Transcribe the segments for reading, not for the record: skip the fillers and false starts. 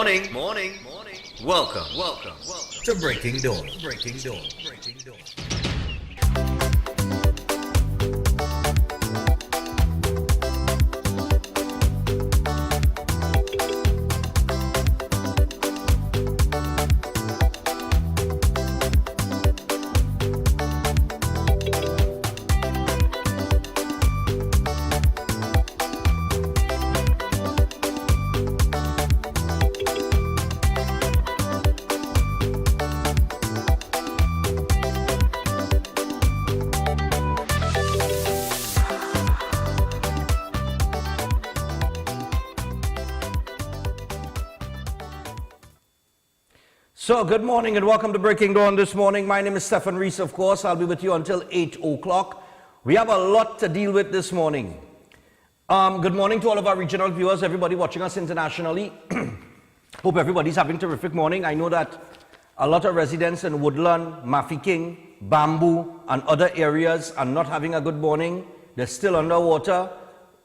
Morning. Welcome to Breaking Dawn. So, good morning and welcome to Breaking Dawn this morning. My name is Stephan Reis, of course. I'll be with you until 8 o'clock. We have a lot to deal with this morning. Good morning to all of our regional viewers, everybody watching us internationally. Hope everybody's having a terrific morning. I know that a lot of residents in Woodland, Mafeking, Bamboo, and other areas are not having a good morning. They're still underwater.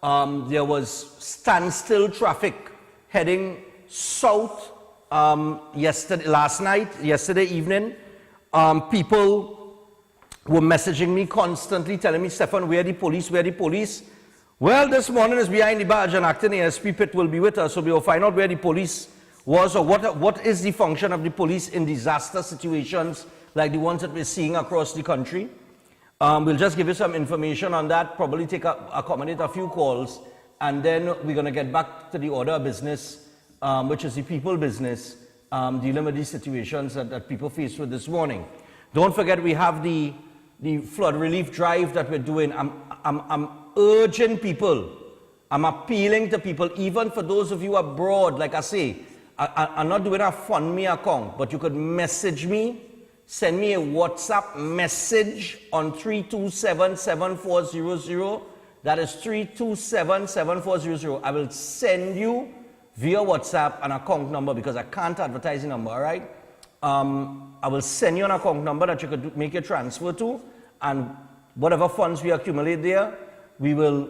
There was standstill traffic heading south yesterday evening. People were messaging me constantly, telling me, Stephan, where the police? Well, this morning is behind the badge and acting ASP Pitt will be with us, so we will find out where the police was, or what is the function of the police in disaster situations like the ones that we're seeing across the country. We'll just give you some information on that, probably accommodate a few calls, and then we're going to get back to the order of business, which is the people business, dealing with these situations that people face with this morning. Don't forget, we have the flood relief drive that we're doing. I'm urging people, I'm appealing to people, even for those of you abroad, like I say, I'm not doing a fund me account, but you could message me, send me a WhatsApp message on 327-7400. That is 327-7400. I will send you via WhatsApp an account number, because I can't advertise the number, all right? I will send you an account number that you could make a transfer to, and whatever funds we accumulate there, we will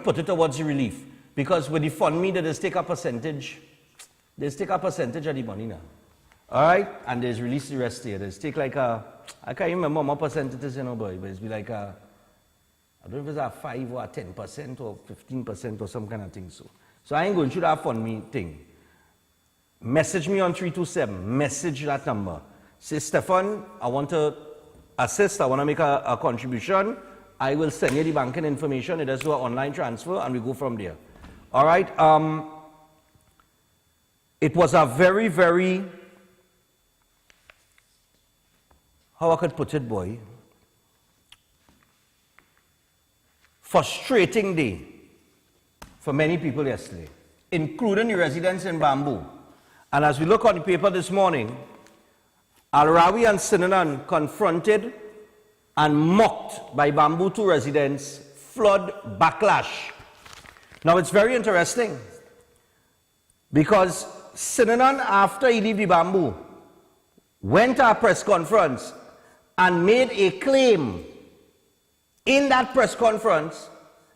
put it towards the relief. Because with the fund me, they just take a percentage. They just take a percentage of the money now. All right? And they just release the rest here. They just take like I can't even remember what percent it is, you know, boy, but it's be like I don't know if it's a 5 or a 10% or 15% or some kind of thing. So I ain't going through that fund me thing. Message me on 327. Message that number. Say, Stephan, I want to assist. I want to make a contribution. I will send you the banking information. It is do an online transfer, and we go from there. All right. It was a very, very, how I could put it, boy, frustrating day for many people yesterday, including the residents in Bamboo. And as we look on the paper this morning, Al-Rawi and Sinanan confronted and mocked by Bamboo 2 residents, flood backlash. Now it's very interesting, because Sinanan, after he leave the Bamboo, went to a press conference and made a claim in that press conference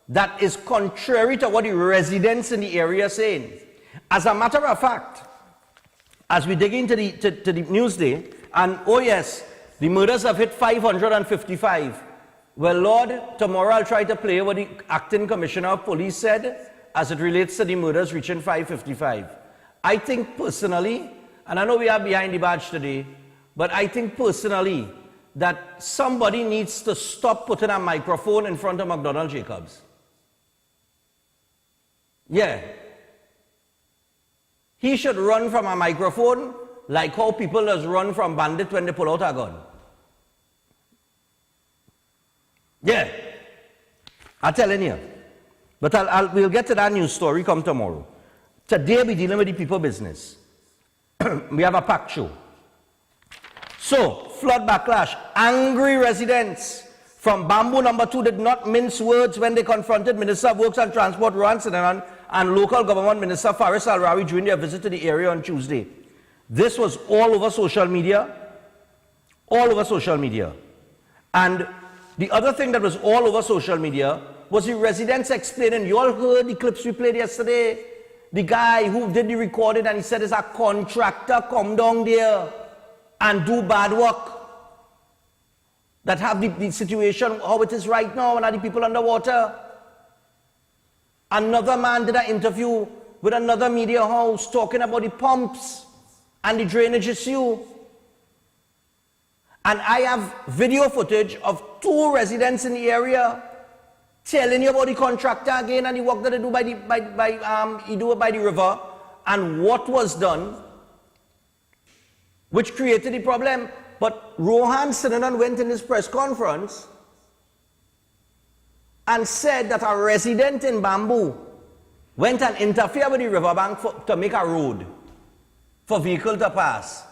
that is contrary to what the residents in the area are saying. As a matter of fact, as we dig into the news day, and oh yes, the murders have hit 555. Well, Lord, tomorrow I'll try to play what the acting commissioner of police said as it relates to the murders reaching 555. I think personally, and I know we are behind the badge today, but I think personally that somebody needs to stop putting a microphone in front of McDonald Jacobs. Yeah. He should run from a microphone like how people just run from bandit when they pull out a gun. Yeah. I'm telling you. But we'll get to that news story come tomorrow. Today we're dealing with the people business. We have a packed show. So, flood backlash. Angry residents from Bamboo number 2 did not mince words when they confronted Minister of Works and Transport Rohan Sinanan and local government Minister Faris Al-Rawi during their visit to the area on Tuesday. This was all over social media. And the other thing that was all over social media was the residents explaining, you all heard the clips we played yesterday. the guy who did the recording, and he said it's a contractor come down there and do bad work. That have the situation how it is right now, and are the people underwater. Another man did an interview with another media house talking about the pumps and the drainage issue. And I have video footage of 2 residents in the area telling you about the contractor again and the work that they do by the river and what was done, which created the problem. But Rohan Sinanan went in his press conference and said that a resident in Bamboo went and interfered with the riverbank to make a road for vehicle to pass.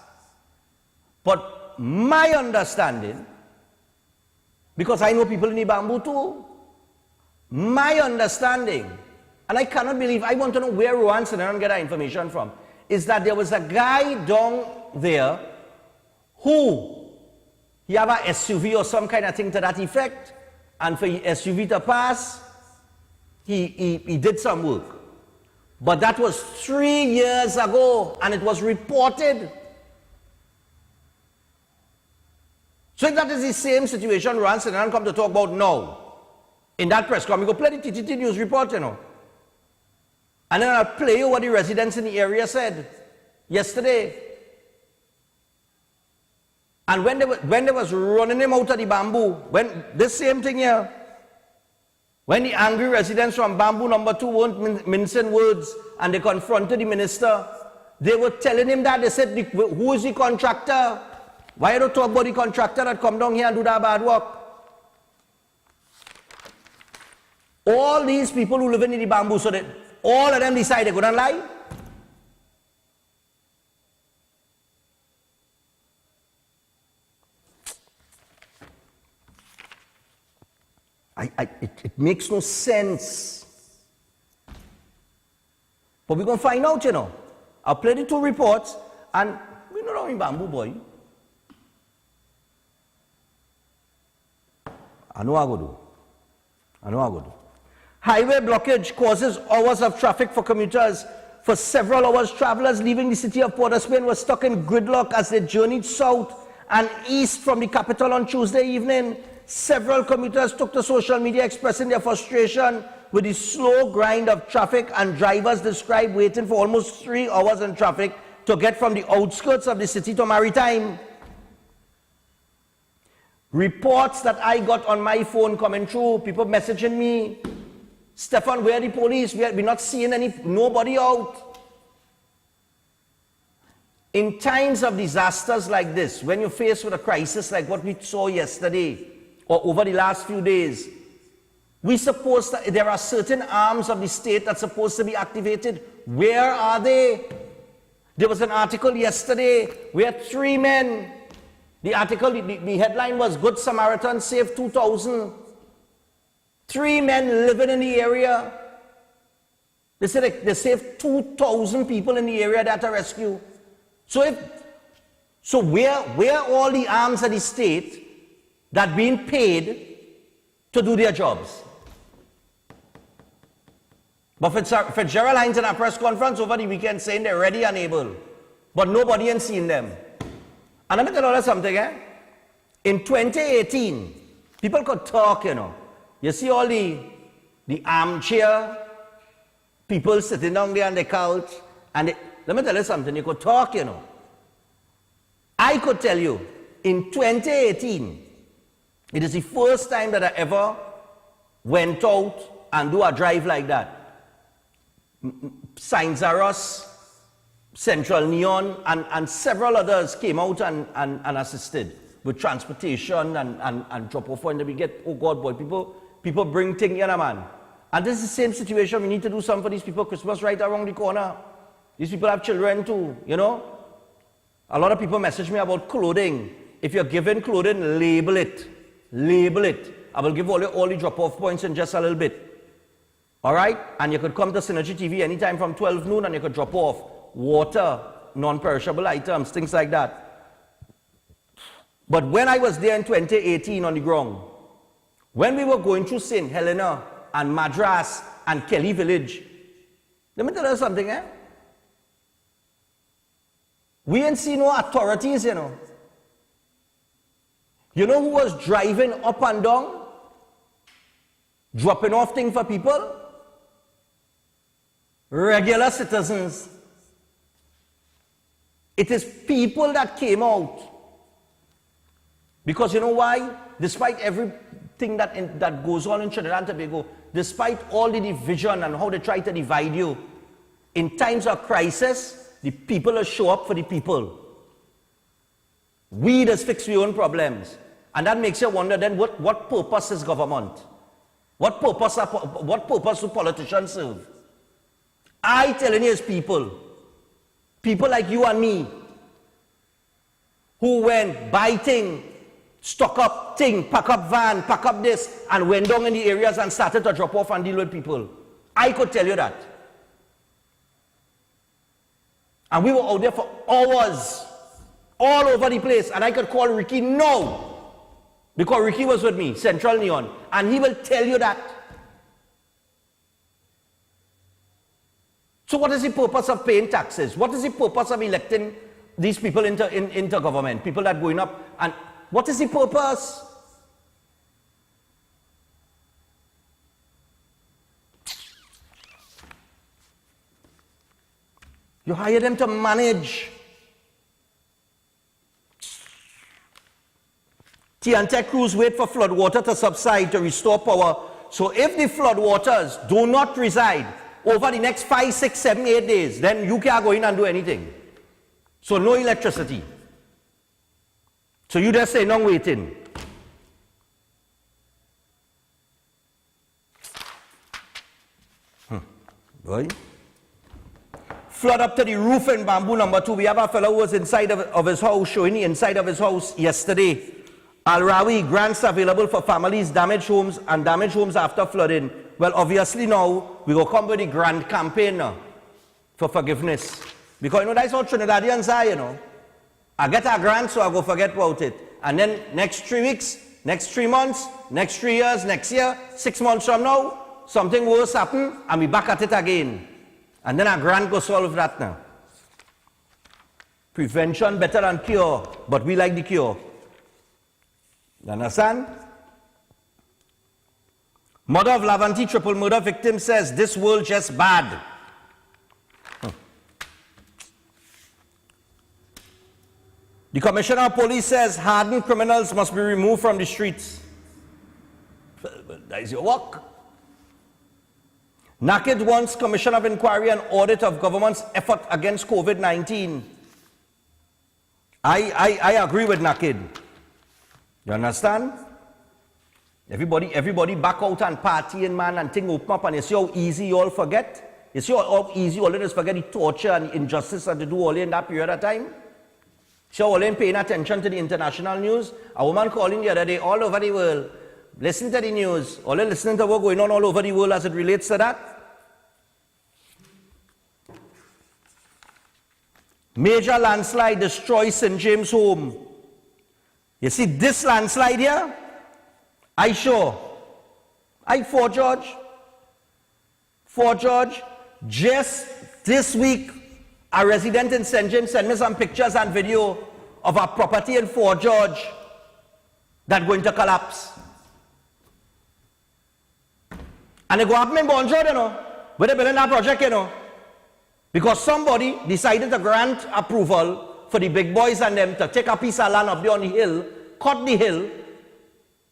But my understanding, because I know people in the Bamboo too, my understanding, and I cannot believe, I want to know where Rohan Sinanan get that information from, is that there was a guy down there who, he have a SUV or some kind of thing to that effect, and for his SUV to pass, he did some work. But that was 3 years ago, and it was reported. So if that is the same situation Rohan Sinanan come to talk about now, in that press conference, we go play the TTT News report, you know. And then I'll play you what the residents in the area said yesterday. And when they was running him out of the Bamboo, when this same thing here, when the angry residents from Bamboo number 2 weren't mincing words and they confronted the minister, they were telling him that, they said, who is the contractor? Why don't you talk about the contractor that come down here and do that bad work? All these people who live in the Bamboo, so that all of them decide they couldn't lie? It makes no sense. But we're going to find out, you know. I'll play the 2 reports, and we know in Bamboo, boy. I know I go do. Highway blockage causes hours of traffic for commuters. For several hours, travelers leaving the city of Port of Spain were stuck in gridlock as they journeyed south and east from the capital on Tuesday evening. Several commuters took to social media expressing their frustration with the slow grind of traffic, and drivers described waiting for almost 3 hours in traffic to get from the outskirts of the city to Maritime. Reports that I got on my phone coming through, people messaging me, Stephan, where are the police? We're not seeing nobody out. In times of disasters like this, when you're faced with a crisis like what we saw yesterday or over the last few days, there are certain arms of the state that's supposed to be activated. Where are they? There was an article yesterday where 3 men, the article, the headline was Good Samaritan Saved 2,000. 3 men living in the area. They said they saved 2,000 people in the area that are rescued. So where all the arms of the state that being paid to do their jobs? But Fitzgerald Hines in a press conference over the weekend saying they're ready and able, but nobody ain't seen them. And let me tell you something, In 2018, people could talk, you know. You see all the armchair people sitting down there on the couch, and let me tell you something, you could talk, you know. I could tell you, in 2018, it is the first time that I ever went out and do a drive like that. Saint Zaros, Central Neon, and several others came out and assisted with transportation and drop off when we get, oh God, boy, people bring things in, man. And this is the same situation. We need to do something for these people. Christmas right around the corner. These people have children too, you know. A lot of people message me about clothing. If you're given clothing, label it. Label it. I will give all the drop-off points in just a little bit. All right? And you could come to Synergy TV anytime from 12 noon and you could drop off water, non-perishable items, things like that. But when I was there in 2018 on the ground, when we were going through St. Helena and Madras and Kelly Village, Let me tell you something, eh? We ain't seen no authorities, you know. You know who was driving up and down? Dropping off things for people? Regular citizens. It is people that came out. Because you know why? Despite everything that goes on in Trinidad and Tobago, despite all the division and how they try to divide you, in times of crisis, the people will show up for the people. We just fix our own problems. And that makes you wonder then what purpose is government? What purpose do politicians serve? I telling you is people. People like you and me, who went buy thing, stock up thing, pack up van, pack up this, and went down in the areas and started to drop off and deal with people. I could tell you that. And we were out there for hours, all over the place, and I could call Ricky no, because Ricky was with me, Central Neon, and he will tell you that. So what is the purpose of paying taxes? What is the purpose of electing these people into government? People that are going up, and what is the purpose? You hire them to manage. TNT crews wait for flood water to subside to restore power. So if the flood waters do not reside over the next 5, 6, 7, 8 days, then you can't go in and do anything. So no electricity. So you just say no waiting. Right? Flood up to the roof in Bamboo number 2. We have a fellow who was inside of his house, showing the inside of his house yesterday. Al-Rawi, grants available for families, damaged homes, and damaged homes after flooding. Well, obviously now, we will come with the grand campaign for forgiveness. Because you know, that's how Trinidadians are, you know. I get a grant, so I go forget about it. And then next 3 weeks, next 3 months, next 3 years, next year, 6 months from now, something worse happen, and we back at it again. And then a grant go solve that now. Prevention better than cure, but we like the cure. You understand? Mother of Lavanti triple murder victim says, this world just bad. The Commissioner of Police says, hardened criminals must be removed from the streets. That is your work. NACID wants Commission of Inquiry and Audit of government's effort against COVID-19. I agree with NACID. You understand? Everybody back out and partying, man, and thing open up, and you see how easy you all forget? You see how easy you all just forget the torture and the injustice that they do all in that period of time? See how all in paying attention to the international news? A woman calling the other day all over the world. Listen to the news. All in listening to what's going on all over the world as it relates to that. Major landslide destroys St. James home. You see this landslide here? Fort George, just this week, a resident in St. James sent me some pictures and video of a property in Fort George that's going to collapse. And they go up in Bonjour, you know, where they're building that project, you know. Because somebody decided to grant approval for the big boys and them to take a piece of land up there on the hill, cut the hill,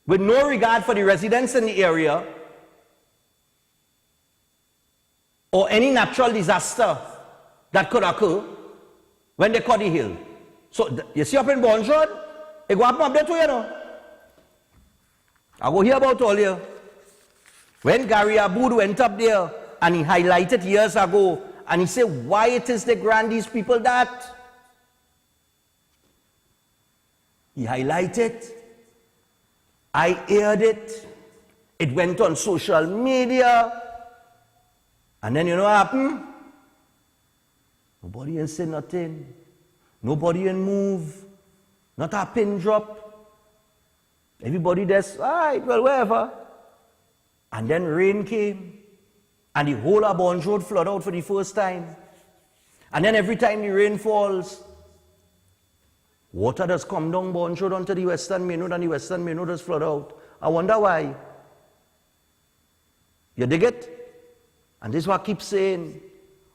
with no regard for the residents in the area, or any natural disaster that could occur when they cut the hill. So, you see up in Bonjour, it go up there too, you know. I go hear about all here. When Gary Aboud went up there, and he highlighted years ago, and he said, why it is they grant these people that? He highlighted, I aired it, it went on social media, and then you know what happened? Nobody ain't say nothing. Nobody ain't move. Not a pin drop. Everybody just, all right, well, wherever. And then rain came. and the whole of Bonge Road flood out for the first time. And then every time the rain falls, water does come down Bonge Road onto the Western Main Road, and the Western Main Road does flood out. I wonder why. You dig it? And this is what I keep saying.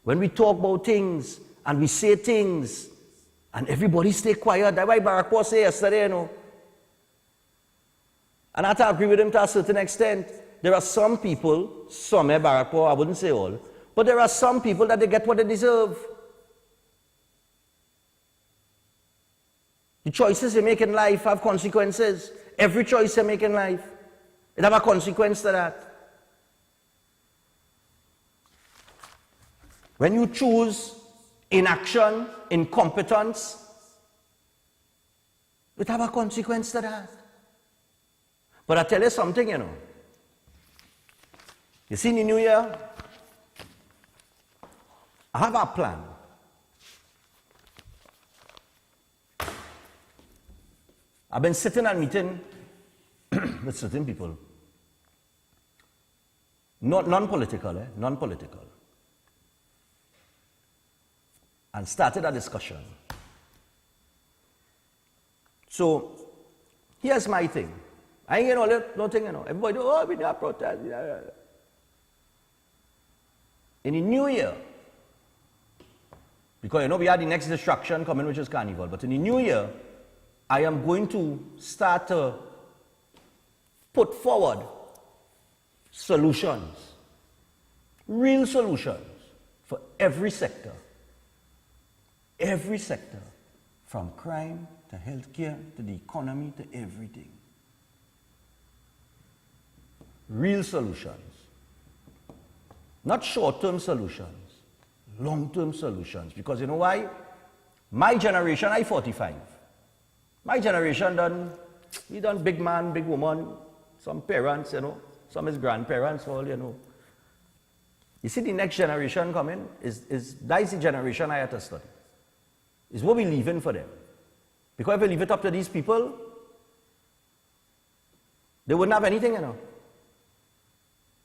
When we talk about things, and we say things, and everybody stay quiet. That's why Barack was say yesterday, you know. And I have to agree with him to a certain extent. There are some people, some, Barack, I wouldn't say all, but there are some people that they get what they deserve. The choices you make in life have consequences. Every choice you make in life, it have a consequence to that. When you choose inaction, incompetence, it have a consequence to that. But I tell you something, you know. You see, in the new year, I have a plan. I've been sitting and meeting with certain people. Non-political, non-political. And started a discussion. So, here's my thing. I ain't getting all that, nothing, you know. Everybody, oh, we need a protest. In the new year, because you know we have the next distraction coming, which is Carnival, but in the new year, I am going to start to put forward solutions, real solutions for every sector. Every sector, from crime to healthcare to the economy to everything. Real solutions. Not short-term solutions, long-term solutions. Because you know why? My generation, I 45. My generation done big man, big woman, some parents, you know, some is grandparents, all, you know. You see the next generation coming, that is the generation I have to study. Is what we're leaving for them. Because if we leave it up to these people, they wouldn't have anything, you know.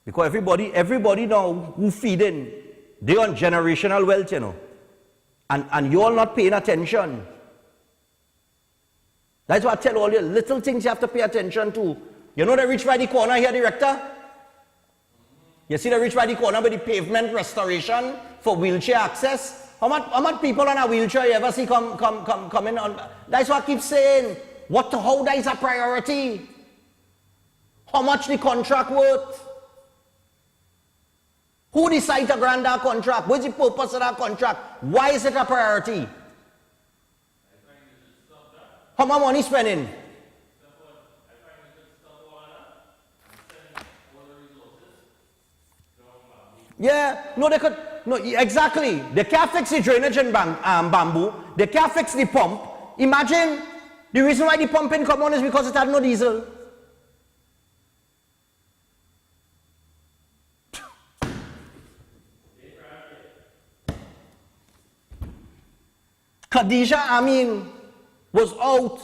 Because everybody now who feed in, they on generational wealth, you know. And you're not paying attention. That's why I tell all you, little things you have to pay attention to. You know the reach by the corner here, director? You see the reach by the corner with the pavement restoration for wheelchair access? How much people on a wheelchair you ever see coming on? That's what I keep saying. How that is a priority? How much the contract worth? Who decides to grant that contract? What's the purpose of that contract? Why is it a priority? How much money spending? Yeah, no, they could. No, exactly. They can't fix the drainage in bamboo. They can't fix the pump. Imagine the reason why the pump ain't come on is because it had no diesel. Khadija Amin was out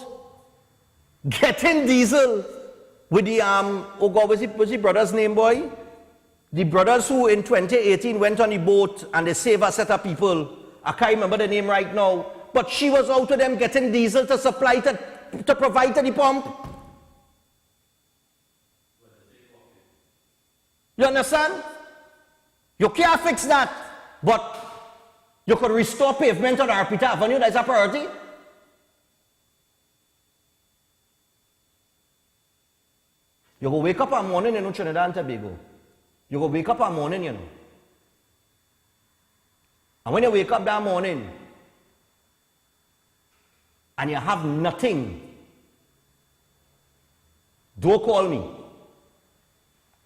getting diesel with the oh God, what's the brother's name, boy? The brothers who in 2018 went on the boat and they saved a set of people. I can't remember the name right now. But she was out to them getting diesel to supply to provide to the pump. You understand? You can't fix that. But you could restore pavement on Arpita Avenue. That's a priority. You go wake up in the morning in Trinidad and Tobago. You go wake up in the morning, you know. And when you wake up that morning and you have nothing, don't call me.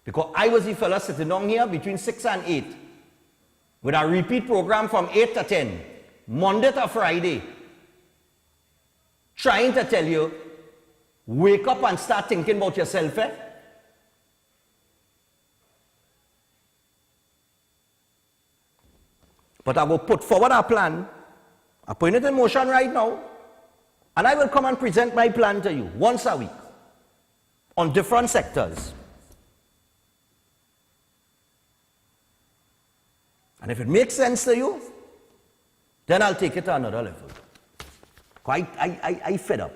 Because I was the fella sitting down here between 6 and 8 with a repeat program from 8 to 10, Monday to Friday, trying to tell you, wake up and start thinking about yourself, eh? But I will put forward a plan. I'm putting it in motion right now. And I will come and present my plan to you once a week on different sectors. And if it makes sense to you, then I'll take it to another level. I fed up.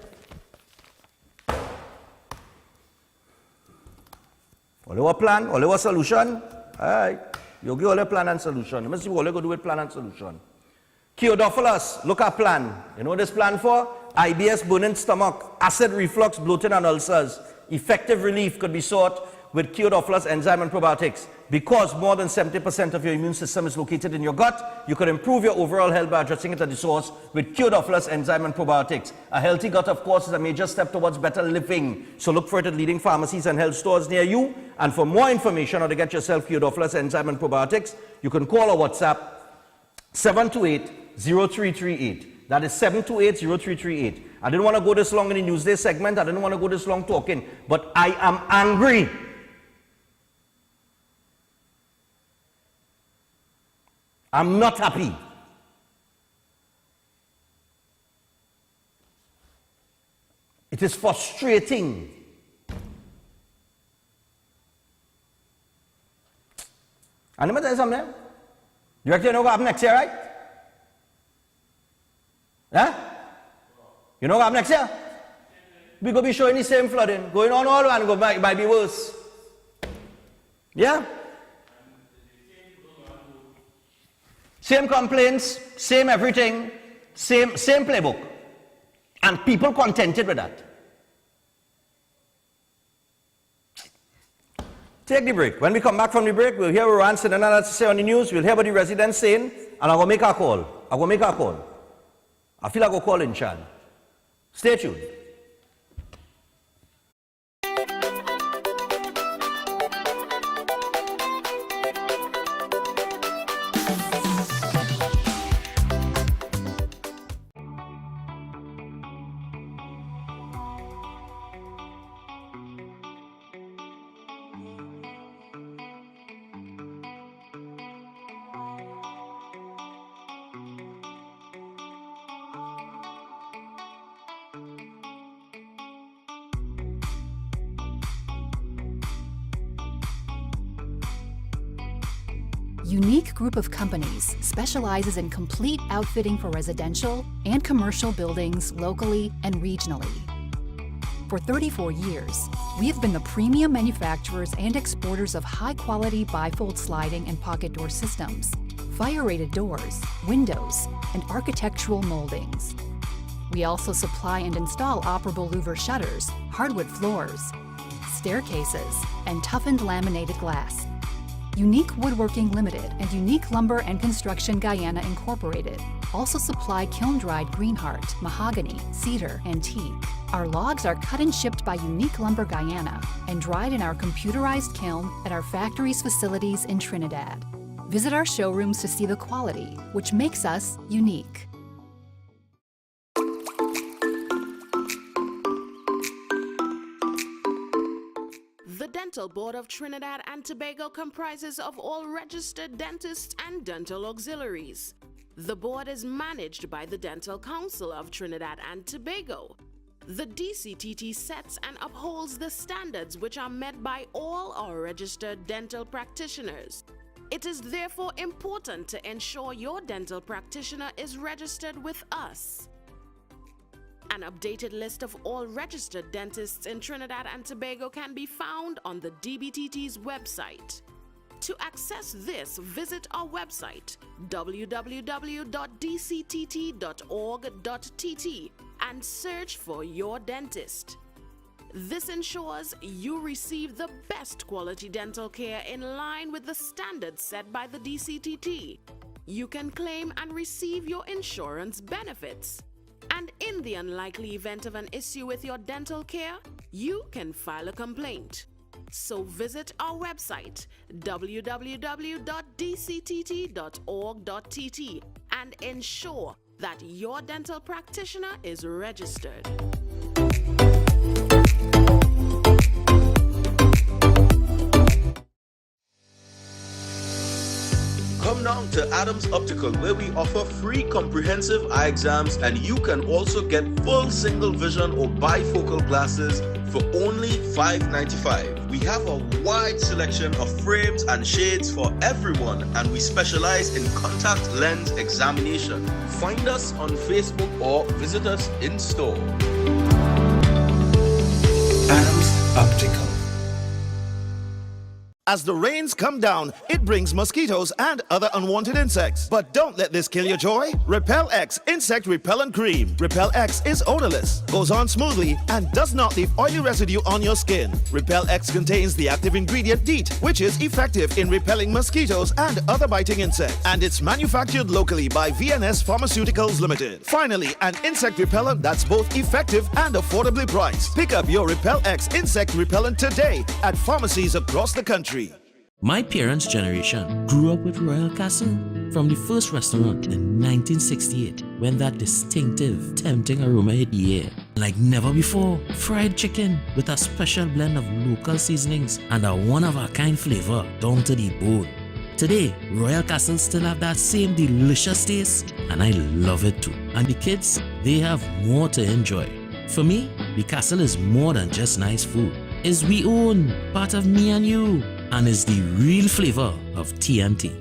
All our plan, all our solution. All right. You give all a plan and solution. You must see what you go do with plan and solution. Theodophilus, look at plan. You know what this plan for? IBS, burning stomach, acid reflux, bloating and ulcers. Effective relief could be sought with Theodophilus enzyme and probiotics. Because more than 70% of your immune system is located in your gut, you could improve your overall health by addressing it at the source with Theodophilus enzyme and probiotics. A healthy gut, of course, is a major step towards better living. So look for it at leading pharmacies and health stores near you. And for more information or to get yourself Theodophilus enzyme and probiotics, you can call or WhatsApp 728-0338. That is 728-0338. I didn't want to go this long in the Newsday segment. I didn't want to go this long talking. But I am angry. I'm not happy. It is frustrating. And let me tell you something. You reckon you know what happens next year, right? Huh? You know what happens next year? We're going to be showing the same flooding. Going on all and go might be worse. Yeah? Same complaints, same everything, same playbook. And people contented with that. Take the break. When we come back from the break, we'll hear what Ron Sinana has to say on the news. We'll hear what the residents saying, and I'm going to make a call. I feel like I'll call in Chad. Stay tuned. Unique Group of Companies specializes in complete outfitting for residential and commercial buildings locally and regionally. For 34 years, we have been the premium manufacturers and exporters of high-quality bifold sliding and pocket door systems, fire-rated doors, windows, and architectural moldings. We also supply and install operable louver shutters, hardwood floors, staircases, and toughened laminated glass. Unique Woodworking Limited and Unique Lumber and Construction Guyana Incorporated also supply kiln-dried greenheart, mahogany, cedar, and teak. Our logs are cut and shipped by Unique Lumber Guyana and dried in our computerized kiln at our factory's facilities in Trinidad. Visit our showrooms to see the quality, which makes us unique. The Dental Board of Trinidad and Tobago comprises of all registered dentists and dental auxiliaries. The board is managed by the Dental Council of Trinidad and Tobago. The DCTT sets and upholds the standards which are met by all our registered dental practitioners. It is therefore important to ensure your dental practitioner is registered with us. An updated list of all registered dentists in Trinidad and Tobago can be found on the DBTT's website. To access this, visit our website www.dctt.org.tt and search for your dentist. This ensures you receive the best quality dental care in line with the standards set by the DCTT. You can claim and receive your insurance benefits. And in the unlikely event of an issue with your dental care, you can file a complaint. So visit our website www.dctt.org.tt and ensure that your dental practitioner is registered. Come down to Adams Optical, where we offer free comprehensive eye exams, and you can also get full single vision or bifocal glasses for only $5.95. We have a wide selection of frames and shades for everyone, and we specialize in contact lens examination. Find us on Facebook or visit us in store. Adams Optical. As the rains come down, it brings mosquitoes and other unwanted insects. But don't let this kill your joy. Repel X Insect Repellent Cream. Repel X is odorless, goes on smoothly, and does not leave oily residue on your skin. Repel X contains the active ingredient DEET, which is effective in repelling mosquitoes and other biting insects. And it's manufactured locally by VNS Pharmaceuticals Limited. Finally, an insect repellent that's both effective and affordably priced. Pick up your Repel X Insect Repellent today at pharmacies across the country. My parents' generation grew up with Royal Castle. From the first restaurant in 1968, when that distinctive, tempting aroma hit the air. Like never before, fried chicken with a special blend of local seasonings and a one-of-a-kind flavor down to the bone. Today, Royal Castle still have that same delicious taste, and I love it too. And the kids, they have more to enjoy. For me, the Castle is more than just nice food. It's we own, part of me and you, and is the real flavor of TNT.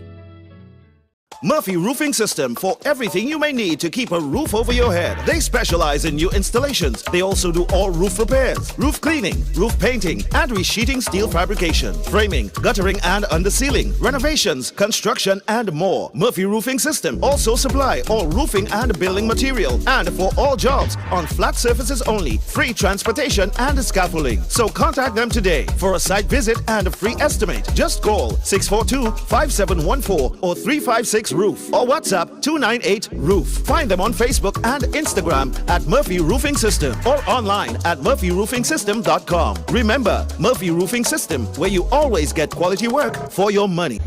Murphy Roofing System, for everything you may need to keep a roof over your head. They specialize in new installations. They also do all roof repairs, roof cleaning, roof painting, and resheeting steel fabrication, framing, guttering and undersealing, renovations, construction, and more. Murphy Roofing System also supply all roofing and building material, and for all jobs on flat surfaces only, free transportation and scaffolding. So contact them today for a site visit and a free estimate. Just call 642-5714 or 356 Roof or WhatsApp 298-ROOF. Find them on Facebook and Instagram at Murphy Roofing System or online at murphyroofing.com. Remember, Murphy Roofing System, where you always get quality work for your money.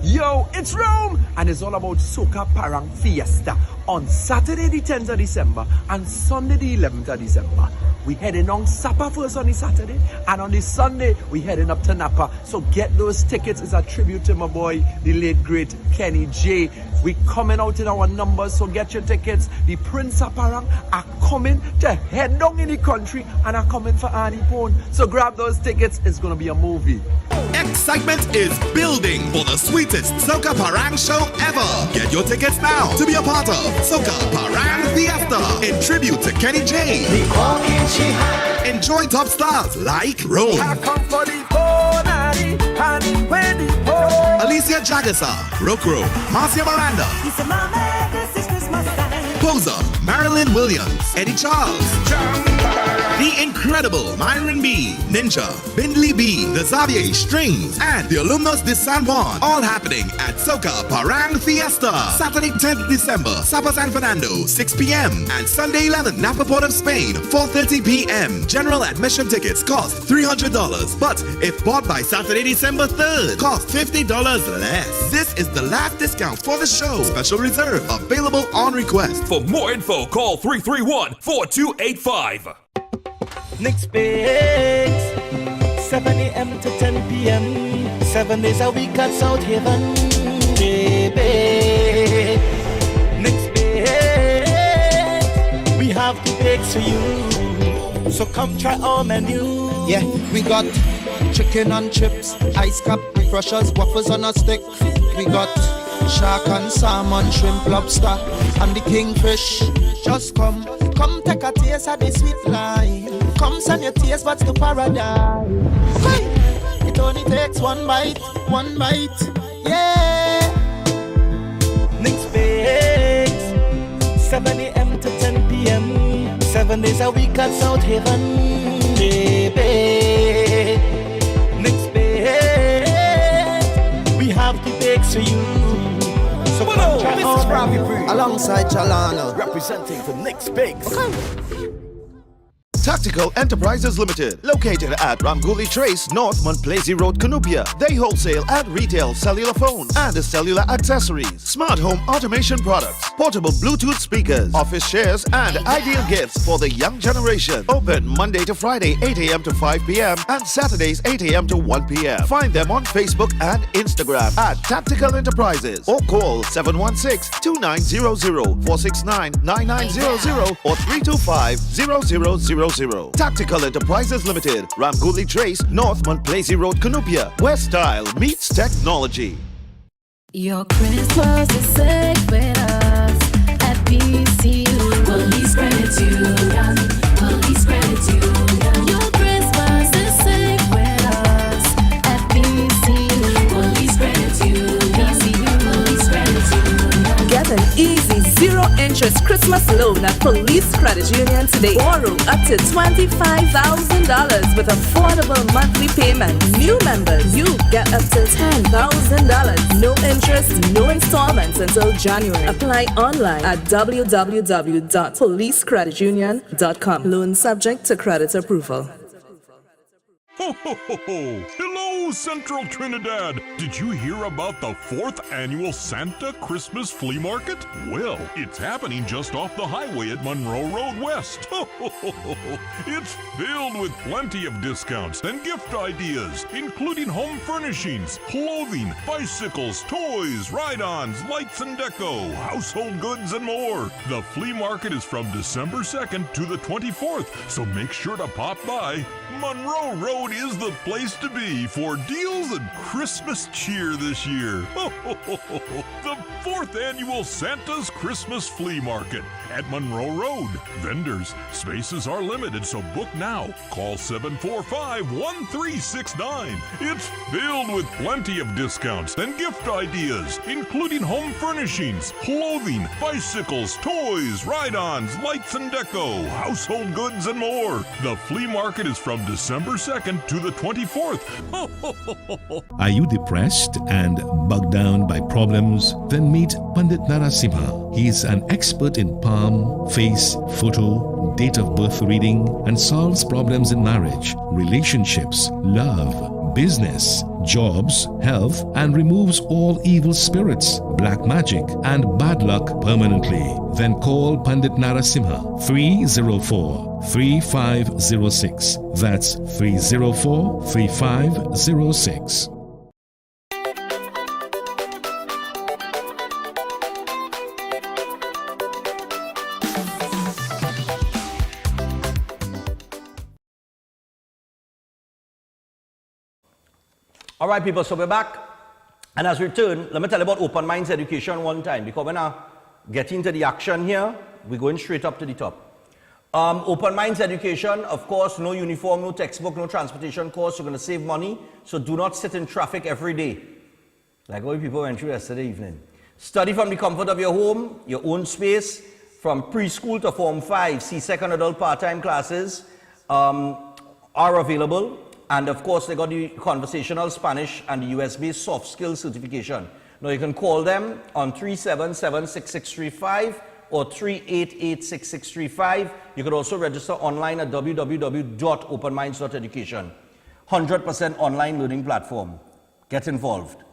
Yo, it's Rome, and it's all about Soca Parang Fiesta on Saturday the 10th of December and Sunday the 11th of December. We heading on Sapa first on the Saturday, and on the Sunday we heading up to Napa. So get those tickets. It's a tribute to my boy, the late great Kenny J. We coming out in our numbers, so get your tickets. The Prince of Parang are coming to head down in the country and are coming for Annie Pone. So grab those tickets. It's gonna be a movie. Excitement is building for the sweetest Soca Parang show ever. Get your tickets now to be a part of Soca Parang Fiesta in tribute to Kenny J. Enjoy top stars like Rome, Alicia Jagasa, Rokro, Marcia Miranda, Poser, Marilyn Williams, Eddie Charles, The Incredible Myron B, Ninja, Bindley B, the Xavier Strings, and the Alumnos de San Juan. All happening at Soca Parang Fiesta. Saturday 10th December, Sapa San Fernando, 6 p.m. and Sunday 11th, Napa Port of Spain, 4:30 p.m. General admission tickets cost $300, but if bought by Saturday December 3rd, cost $50 less. This is the last discount for the show. Special reserve available on request. For more info, call 331-4285. Next Bakes, 7 a.m. to 10 p.m. 7 days a week at South Haven, baby. Next Bakes, we have the bakes for you. So come try our menu. Yeah, we got chicken and chips, ice cap, crushers, waffles on a stick. We got shark and salmon, shrimp, lobster, and the kingfish. Just come take a taste of the sweet life. Come send your taste buds to paradise. Hey, it only takes one bite, yeah. Next Bakes, 7 a.m. to 10 p.m. 7 days a week at South Haven, baby. Next Bakes, we have the bakes for you. So come try Mrs. Ravi alongside Chalana, representing the Next Bakes. Okay. Tactical Enterprises Limited, located at Ramguli Trace, North Montplaisir Road, Cunupia. They wholesale and retail cellular phones and cellular accessories, smart home automation products, portable Bluetooth speakers, office chairs, and ideal gifts for the young generation. Open Monday to Friday, 8 a.m. to 5 p.m. and Saturdays, 8 a.m. to 1 p.m. Find them on Facebook and Instagram at Tactical Enterprises or call 716-2900, 469-9900 or 325-0006. 000. Tactical Enterprises Limited, Ramguli Trace, North Montplaisir Road, Cunupia, where style meets technology. Your Christmas is safe with us at PCU. Police Credit Union. Police Credit Union. Your Christmas is safe with us at PCU. Police Credit Union. PCU. Police Credit Union. Get an easy zero-interest Christmas loan at Police Credit Union today. Borrow up to $25,000 with affordable monthly payments. New members, you get up to $10,000. No interest, no installments until January. Apply online at www.policecreditunion.com. Loan subject to credit approval. Ho, ho, ho, ho. Hello, Central Trinidad. Did you hear about the 4th annual Santa Christmas Flea Market? Well, it's happening just off the highway at Monroe Road West. Ho, ho, ho, ho. It's filled with plenty of discounts and gift ideas, including home furnishings, clothing, bicycles, toys, ride-ons, lights and deco, household goods, and more. The flea market is from December 2nd to the 24th, so make sure to pop by. Monroe Road is the place to be for deals and Christmas cheer this year. The 4th annual Santa's Christmas Flea Market at Monroe Road. Vendors, spaces are limited, so book now. Call 745-1369. It's filled with plenty of discounts and gift ideas, including home furnishings, clothing, bicycles, toys, ride-ons, lights and deco, household goods, and more. The flea market is from December 2nd to the 24th. Are you depressed and bogged down by problems? Then meet Pandit Narasimha. He is an expert in palm, face, photo, date of birth reading, and solves problems in marriage, relationships, love, business, jobs, health, and removes all evil spirits, black magic, and bad luck permanently. Then call Pandit Narasimha 304-3506. That's 304-3506. All right, people, so we're back. And as we return, let me tell you about Open Minds Education one time, because when I get into the action here, we're going straight up to the top. Open Minds Education, of course, no uniform, no textbook, no transportation cost. You're going to save money, so do not sit in traffic every day, like all people went through yesterday evening. Study from the comfort of your home, your own space, from preschool to Form 5. See second adult part-time classes are available. And of course, they got the conversational Spanish and the US-based soft skills certification. Now you can call them on 377-6635 or 388-6635. You could also register online at www.openminds.education. 100% online learning platform. Get involved.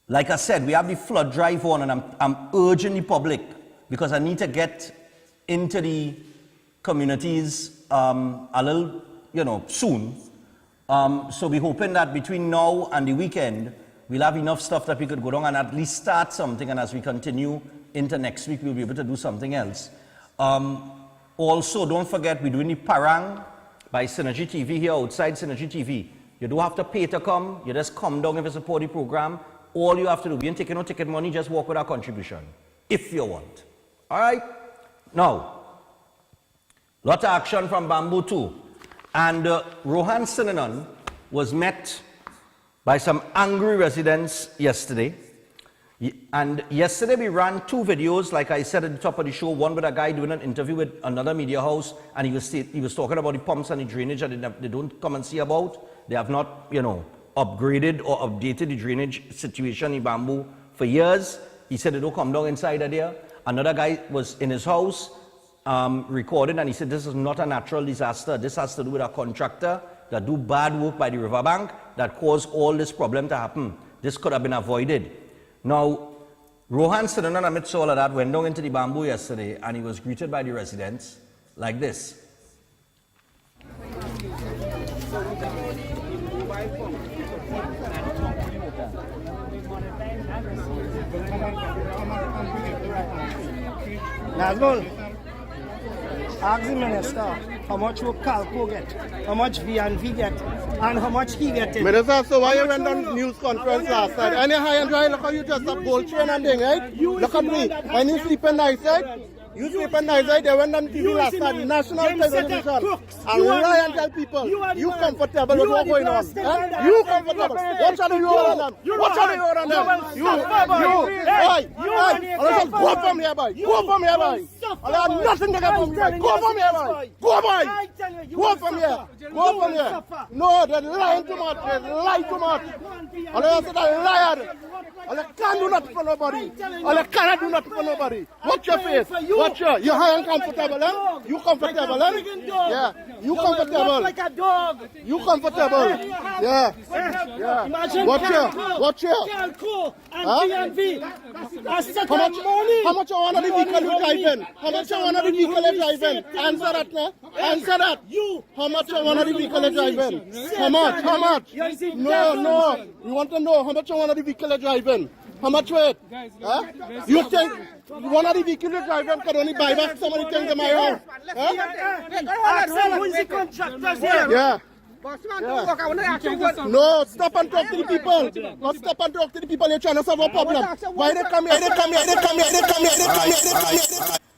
Like I said, we have the flood drive on, and I'm urging the public, because I need to get into the communities a little, soon. So we're hoping that between now and the weekend, we'll have enough stuff that we could go down and at least start something, and as we continue into next week, we'll be able to do something else. Also, don't forget, we're doing the Parang by Synergy TV here outside Synergy TV. You don't have to pay to come. You just come down if you support the program. All you have to do, we ain't taking no ticket money, just walk with our contribution, if you want. All right? Now, lot of action from Bamboo too. And Rohan Sinanan was met by some angry residents yesterday. And yesterday we ran two videos, like I said at the top of the show, one with a guy doing an interview with another media house, and he was talking about the pumps and the drainage that they don't come and see about. They have not, upgraded or updated the drainage situation in Bamboo for years. He said they don't come down inside of there. Another guy was in his house, recorded, and he said this is not a natural disaster. This has to do with a contractor that do bad work by the riverbank that caused all this problem to happen. This could have been avoided. Now, Rohan Sinanan, amidst all of that, went down into the Bamboo yesterday, and he was greeted by the residents like this. Nazgul. Ask the minister how much will Calco get, how much V&V get, and how much he get. Minister, so why you went on news conference last night? Any high and dry, look how you just a gold chain and thing, right? Look at me. When you sleeping nice, right? You sleeping nice, right? They went on TV last night, national television, and lie and tell people, you comfortable with what's going on. You comfortable. What are you on them? What are you on them? You, go from here, boy. Go from here, boy. I have nothing to get from you, boy. Go from here, boy. Go, boy. Go from here. Go from here. No, they're lying too much. They're lying too much. And I said, they're lying. And I can't do nothing for nobody. And I cannot do nothing for nobody. Watch your face. Watch your. You're high and comfortable, eh? You comfortable, eh? Yeah. You comfortable. Like a dog. You comfortable. Yeah. Yeah. Watch your. Watch your. Calco and V&V. How much I want the vehicle you driving? How much I want the vehicle you driving? Answer that now. Answer that. How much I want the vehicle you driving? How much? How much? No. You want to know how much I want the vehicle you driving? How much weight? Huh? You think one of the vehicles you're driving can only buy back so many things in my house? Who is the contractors here? Yeah. No, stop and talk to the people. Not stop and talk to the people. You're trying to solve a problem. Why they come here? They come here.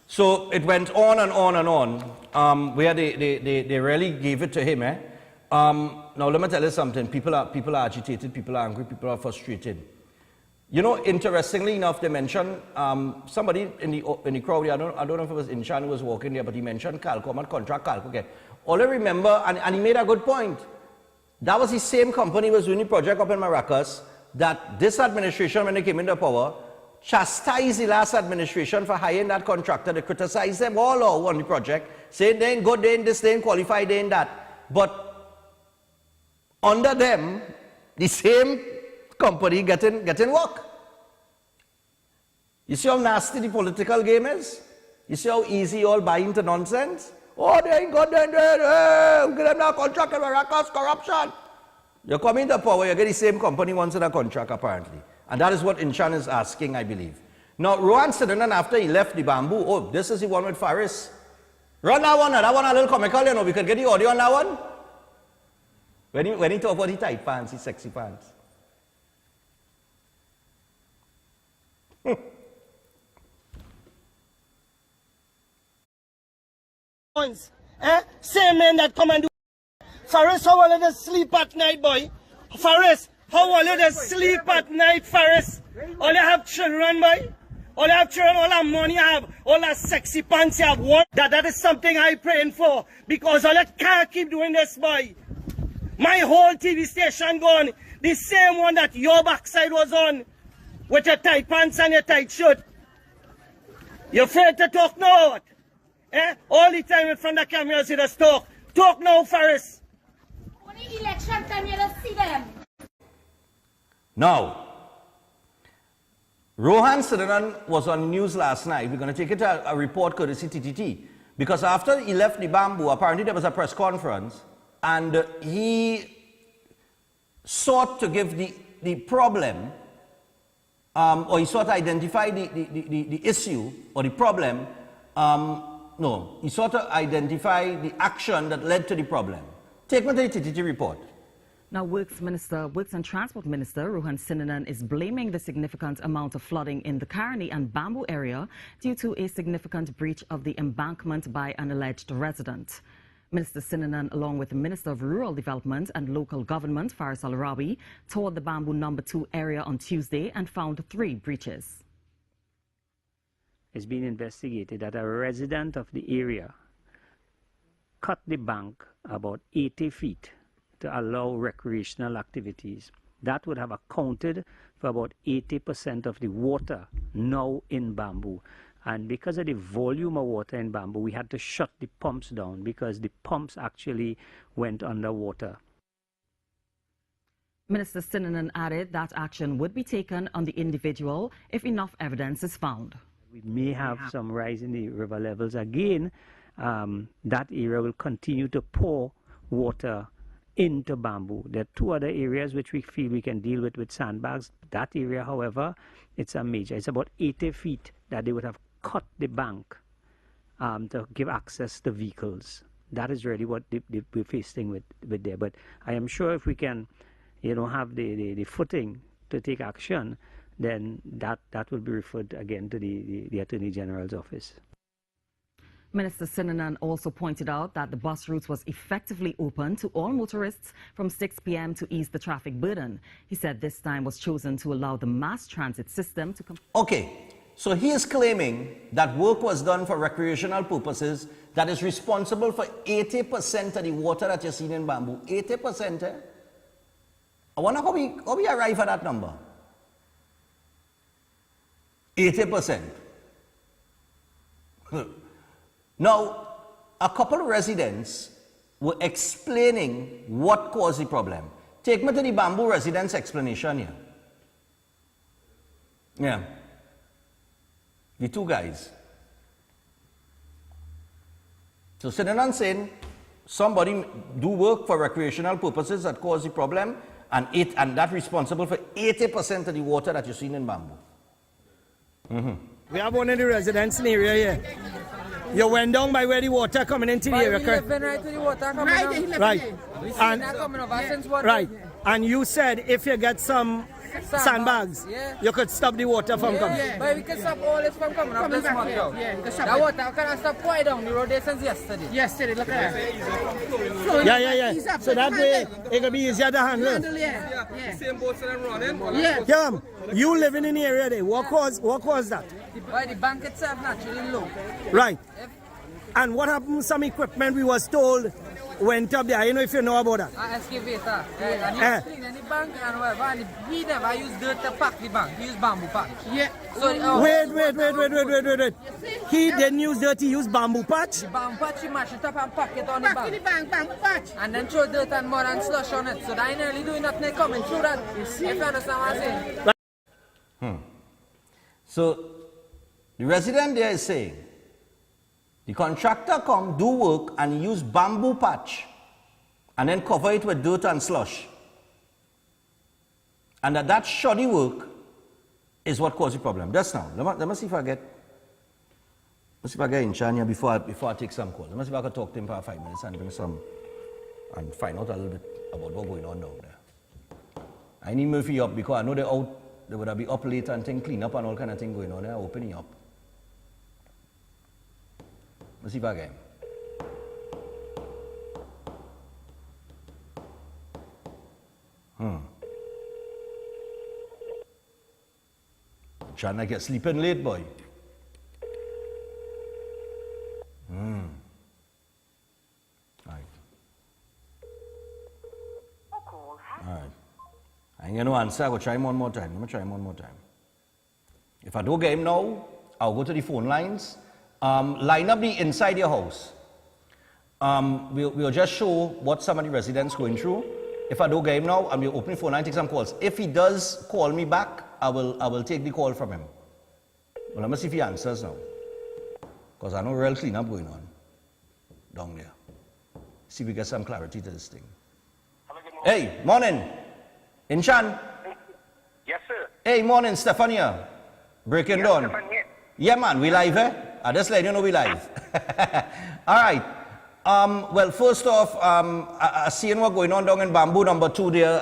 So it went on and on and on, where they really gave it to him. Now let me tell you something. People are agitated. People are angry. People are frustrated. You know, interestingly enough, they mentioned somebody in the crowd. I don't know if it was Inshan who was walking there, but he mentioned Calco, and contract Calco. Okay. All I remember, and he made a good point. That was the same company was doing the project up in Maracas that this administration, when they came into power, chastised the last administration for hiring that contractor. They criticized them all on the project, saying they ain't good, they ain't this, they ain't qualified, they ain't that. But under them, the same company getting work. You see how nasty the political game is? You see how easy all buy into nonsense? Oh, they ain't good, they ain't there. Give them that contract in Maracas, corruption. You come into power, you get the same company once in a contract, apparently. And that is what Inshan is asking, I believe. Now, Rohan Sidanan, after he left the bamboo, oh, this is the one with Faris. Run that one a little comical, you know, we could get the audio on that one. When he talk about the tight pants, the sexy pants. Same men that come and do. Faris, how will you sleep at night, boy? Faris, how will you sleep at night, Faris? All you have children, boy? All you have children, all that money you have, all that sexy pants you have. What? That is something I'm praying for. Because all you can't keep doing this, boy. My whole TV station gone. The same one that your backside was on. With your tight pants and your tight shirt. You afraid to talk now? All the time in front of the cameras you just talk. Talk now, Faris. Only election time you don't see them. Now, Rohan Sidanan was on the news last night. We're going to take it a report courtesy TTT. Because after he left the bamboo, apparently there was a press conference. And he sought to give the problem, or he sought to identify the issue or the problem. No, he sought to identify the action that led to the problem. Take me to the TTT report. Now, Works and Transport Minister Rohan Sidanan is blaming the significant amount of flooding in the Caroni and Bamboo area due to a significant breach of the embankment by an alleged resident. Minister Sidanan, along with the Minister of Rural Development and Local Government, Faris Al-Rawi, toured the Bamboo No. 2 area on Tuesday and found 3 breaches. It's been investigated that a resident of the area cut the bank about 80 feet to allow recreational activities. That would have accounted for about 80% of the water now in Bamboo. And because of the volume of water in Bamboo, we had to shut the pumps down because the pumps actually went underwater. Minister Sidanan added that action would be taken on the individual if enough evidence is found. We may have some rise in the river levels again. That area will continue to pour water into Bamboo. There are 2 other areas which we feel we can deal with sandbags. That area, however, it's a major. It's about 80 feet that they would have cut the bank to give access to vehicles. That is really what we're facing with there. But I am sure if we can, have the footing to take action, then that will be referred again to the Attorney General's office. Minister Sinanan also pointed out that the bus route was effectively open to all motorists from 6 p.m. to ease the traffic burden. He said this time was chosen to allow the mass transit system to... Okay, so he is claiming that work was done for recreational purposes that is responsible for 80% of the water that you're seeing in Bamboo. 80%, eh? I wonder how we arrive at that number. 80%. Now, a couple of residents were explaining what caused the problem. Take me to the Bamboo residents' explanation here. Yeah. The two guys. So Sinanan saying somebody do work for recreational purposes that caused the problem, and that responsible for 80% of the water that you're seeing in Bamboo. We have one of the residents in the area here. You went down by where the water coming into the area. Right to the water coming out. Right. We see that coming over since what? Right. And you said if you get some sandbags, you could stop the water from coming. Yeah. But we can stop all this from coming up this month. That water can stop quite down the road there since yesterday. Yesterday, look at that. Yeah. So that way it could be easier to handle. Yeah. Same boats that I'm running. Yeah. You living in the area there, what caused that? By the bank itself naturally low. Right. And what happened? Some equipment we was told went up there. I don't know if you know about that. Excavator. And he clean any bank and whatever. And he never used dirt to pack the bank. He used bamboo patch. Yeah. So wait. He didn't use dirt, he used bamboo patch? The bamboo patch, he mash it up and pack it on the bank. Bamboo patch. And then throw dirt and mud and slush on it. So that ain't really doing nothing coming through that. If you understand what I'm saying. So the resident there is saying the contractor come, do work, and use bamboo patch and then cover it with dirt and slush. And that shoddy work is what caused the problem. Just now, let me see if I get in China before I take some calls. Let me see if I can talk to him for 5 minutes and bring some and find out a little bit about what's going on down there. I need Murphy up because I know they're out. They would be up late and clean up and all kind of thing going on there, opening up. Let's see if I get him. Trying to get sleeping late, boy. Right. Alright. I ain't gonna answer. I will try him one more time. Let me try him one more time. If I don't get him now, I'll go to the phone lines. Line up the inside your house. We'll just show what some of the residents going through. If I don't get him now, I'm going to open the phone line and take some calls. If he does call me back, I will take the call from him. Well, let me see if he answers now. Because I know real cleanup going on down there. See if we get some clarity to this thing. Hey, morning. Inchan? Yes, sir. Hey, morning, Stephan here. Breaking Dawn. Yeah, man, we live, eh? I just let you know we live. All right. Well, first off, I seeing what going on down in Bamboo number 2 there,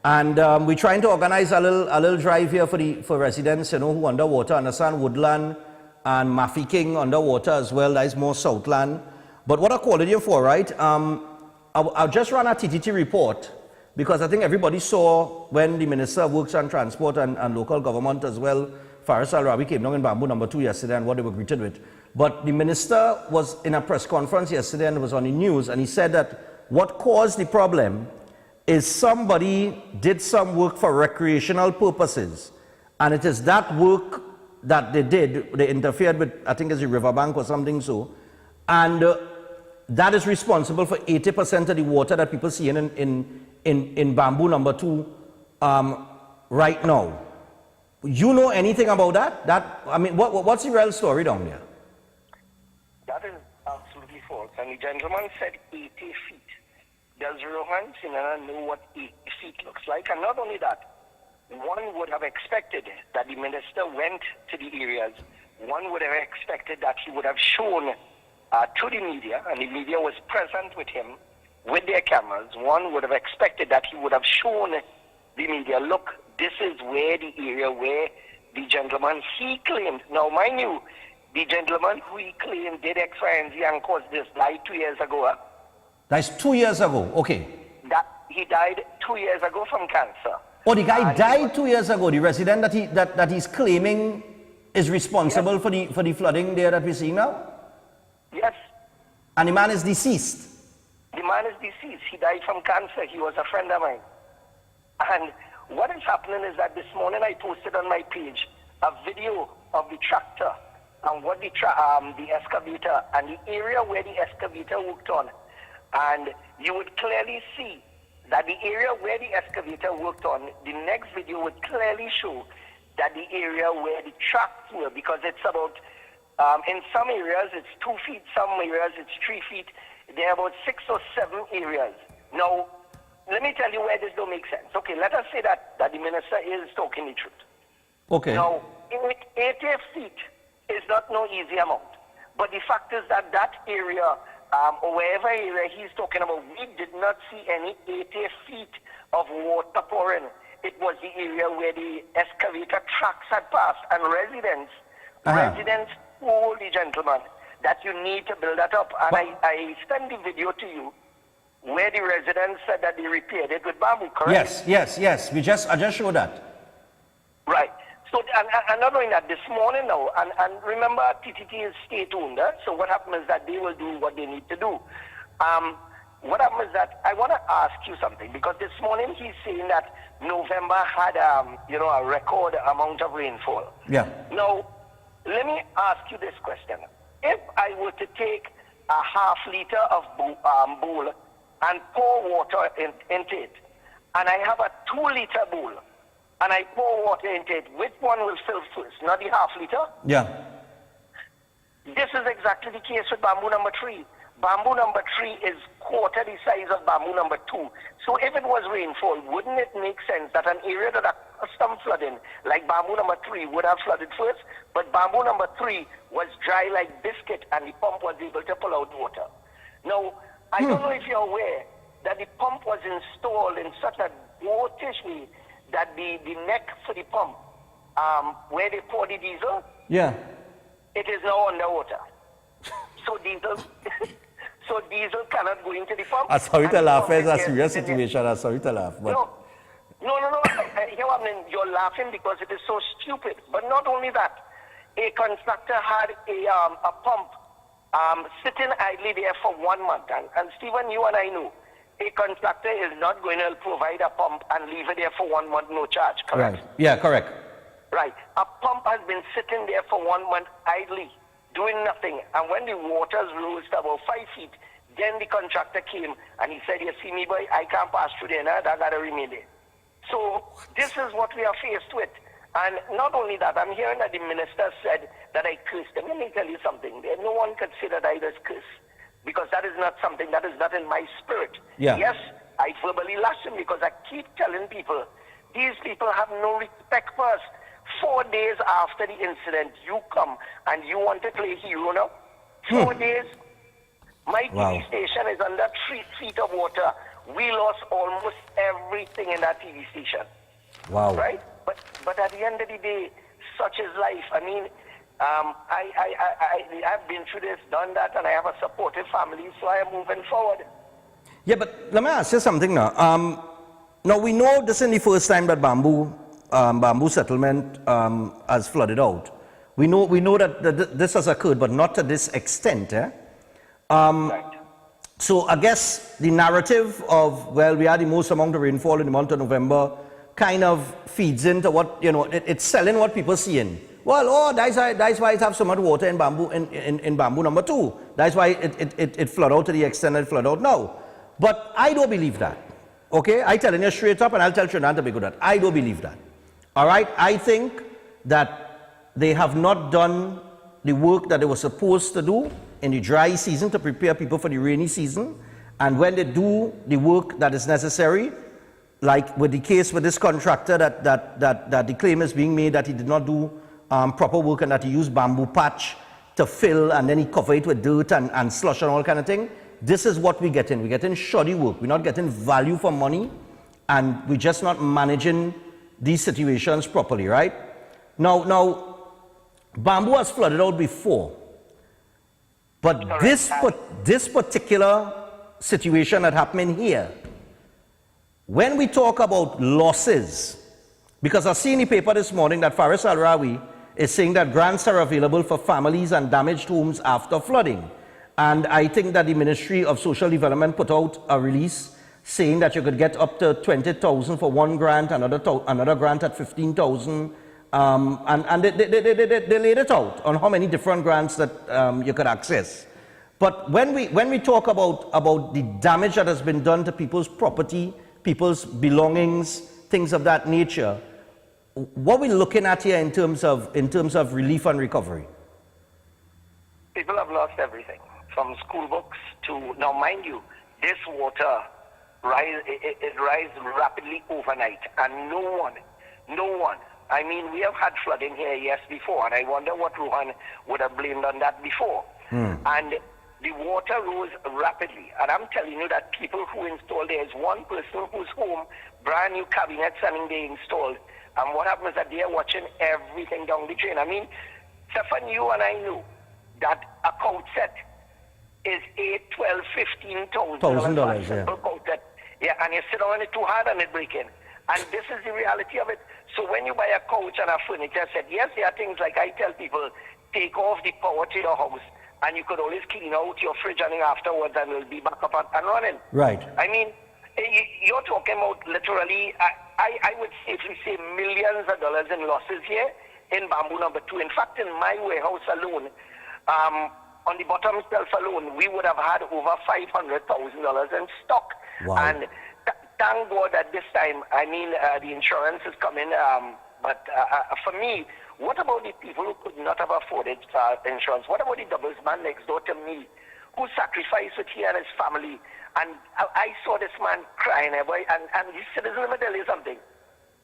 and we're trying to organize a little drive here for residents, who underwater, understand Woodland and Mafiking underwater as well. That is more Southland. But what I called you for, right? I'll just run a TTT report because I think everybody saw when the Minister of Works and Transport and local government as well, Faris Al-Rawi, came down in Bamboo number 2 yesterday and what they were greeted with. But the minister was in a press conference yesterday and was on the news, and he said that what caused the problem is somebody did some work for recreational purposes, and it is that work that they did, they interfered with, I think it's the riverbank or something so, and that is responsible for 80% of the water that people see in Bamboo number 2 right now. You know anything about that? I mean, what's the real story down there? That is absolutely false. And the gentleman said 80 feet. Does Rohan Sinanan know what 80 feet looks like? And not only that, one would have expected that the minister went to the areas one would have expected that he would have shown to the media, and the media was present with him with their cameras. One would have expected that he would have shown the media, look, this is where the area where the gentleman he claimed. Now, mind you, the gentleman who he claimed did X, Y, and Z and caused this died 2 years ago. That's 2 years ago, okay. That he died 2 years ago from cancer. Oh, the guy died 2 years ago. The resident that he's claiming is responsible for the flooding there that we're seeing now? Yes. And the man is deceased? The man is deceased. He died from cancer. He was a friend of mine. And what is happening is that this morning I posted on my page a video of the tractor and what the excavator and the area where the excavator worked on. And you would clearly see that the area where the excavator worked on, the next video would clearly show that the area where the tracks were, because it's about, in some areas it's 2 feet, some areas it's 3 feet. There are about 6 or 7 areas. Now, let me tell you where this don't make sense. Okay, let us say that the minister is talking the truth. Okay. Now, 80 feet is not no easy amount. But the fact is that that area, or wherever area he's talking about, we did not see any 80 feet of water pouring. It was the area where the excavator tracks had passed, and residents told the gentleman that you need to build that up. And I sent the video to you where the residents said that they repaired it with bamboo, correct? Yes. I just showed that. Right. So, and not only that, this morning now, and remember, TTT is state-owned, so what happens is that they will do what they need to do. What happens is that I want to ask you something, because this morning he's saying that November had, a record amount of rainfall. Yeah. Now, let me ask you this question. If I were to take a ½ liter of bowl and pour water into it, and I have a 2 liter bowl, and I pour water into it, which one will fill first? Not the ½ liter? Yeah. This is exactly the case with bamboo number 3. Bamboo number 3 is quarter the size of bamboo number 2. So if it was rainfall, wouldn't it make sense that an area that are custom flooding, like bamboo number 3, would have flooded first, but bamboo number 3 was dry like biscuit and the pump was able to pull out water? Now, I don't know if you're aware that the pump was installed in such a dwarfish way that the neck for the pump, where they pour the diesel, it is now underwater. So diesel cannot go into the pump. I'm sorry to laugh. It's a serious situation. I'm sorry to laugh. But No. You're laughing because it is so stupid. But not only that, a contractor had a pump sitting idly there for 1 month. And Stephen, you and I know, a contractor is not going to provide a pump and leave it there for 1 month, no charge, correct? Right. Yeah, correct. Right. A pump has been sitting there for 1 month idly, doing nothing. And when the waters rose to about 5 feet, then the contractor came and he said, you see me, boy, I can't pass through there now, that got to remain there. So this is what we are faced with. And not only that, I'm hearing that the minister said that I cursed them. Let me tell you something. No one could say that I was cursed, because that is not something that is not in my spirit. Yeah. Yes, I verbally lashed him because I keep telling people, these people have no respect for us. 4 days after the incident, you come and you want to play hero now? 4 days? My TV station is under 3 feet of water. We lost almost everything in that TV station. Wow. Right? But at the end of the day, such is life. I mean, I've been through this, done that, and I have a supportive family, so I am moving forward. Yeah, but let me ask you something now. Now we know this isn't the first time that bamboo settlement has flooded out. We know that this has occurred, but not to this extent. Right. So I guess the narrative of, well, we had the most amount of rainfall in the month of November kind of feeds into what, it's selling what people are seeing. Well, that's why it have so much water in bamboo number 2. That's why it flood out to the extent it flood out now. But I don't believe that. Okay? I'm telling you straight up, and I'll tell Trinidad and Tobago that. I don't believe that. All right? I think that they have not done the work that they were supposed to do in the dry season to prepare people for the rainy season. And when they do the work that is necessary, like with the case with this contractor that the claim is being made that he did not do proper work and that he used bamboo patch to fill and then he cover it with dirt and slush and all kind of thing. This is what we get in. We get in shoddy work. We're not getting value for money and we're just not managing these situations properly, right? Now, bamboo has flooded out before. But this particular situation that happened here, when we talk about losses, because I see in the paper this morning that Faris Al-Rawi is saying that grants are available for families and damaged homes after flooding. And I think that the Ministry of Social Development put out a release saying that you could get up to 20,000 for one grant, another grant at 15,000. And they laid it out on how many different grants that you could access. But when we talk about the damage that has been done to people's property, people's belongings, things of that nature, what we're looking at here in terms of relief and recovery? People have lost everything, from school books to, now mind you, this water it rises rapidly overnight, and no one, I mean, we have had flooding here, yes, before, and I wonder what Rohan would have blamed on that before. And the water rose rapidly, and I'm telling you that people who installed, there's one person whose home, brand new cabinets and they installed, and what happens is that they are watching everything down the drain. I mean, Stephan, you and I know that a couch set is $8,000, $12,000, $15,000. Yeah. Couch set. Yeah, and you sit on it too hard and it breaks in. And this is the reality of it. So when you buy a couch and a furniture set, yes, there are things like I tell people, take off the power to your house, and you could always clean out your fridge running afterwards and it'll be back up and running. Right. I mean, you're talking about literally, I would safely say millions of dollars in losses here in bamboo number 2. In fact, in my warehouse alone, on the bottom shelf alone, we would have had over $500,000 in stock. Wow. And thank God at this time, I mean, the insurance is coming, but for me, what about the people who could not have afforded insurance? What about the doubles man next door to me who sacrificed with he and his family? And I saw this man crying, and he said, let me tell you something.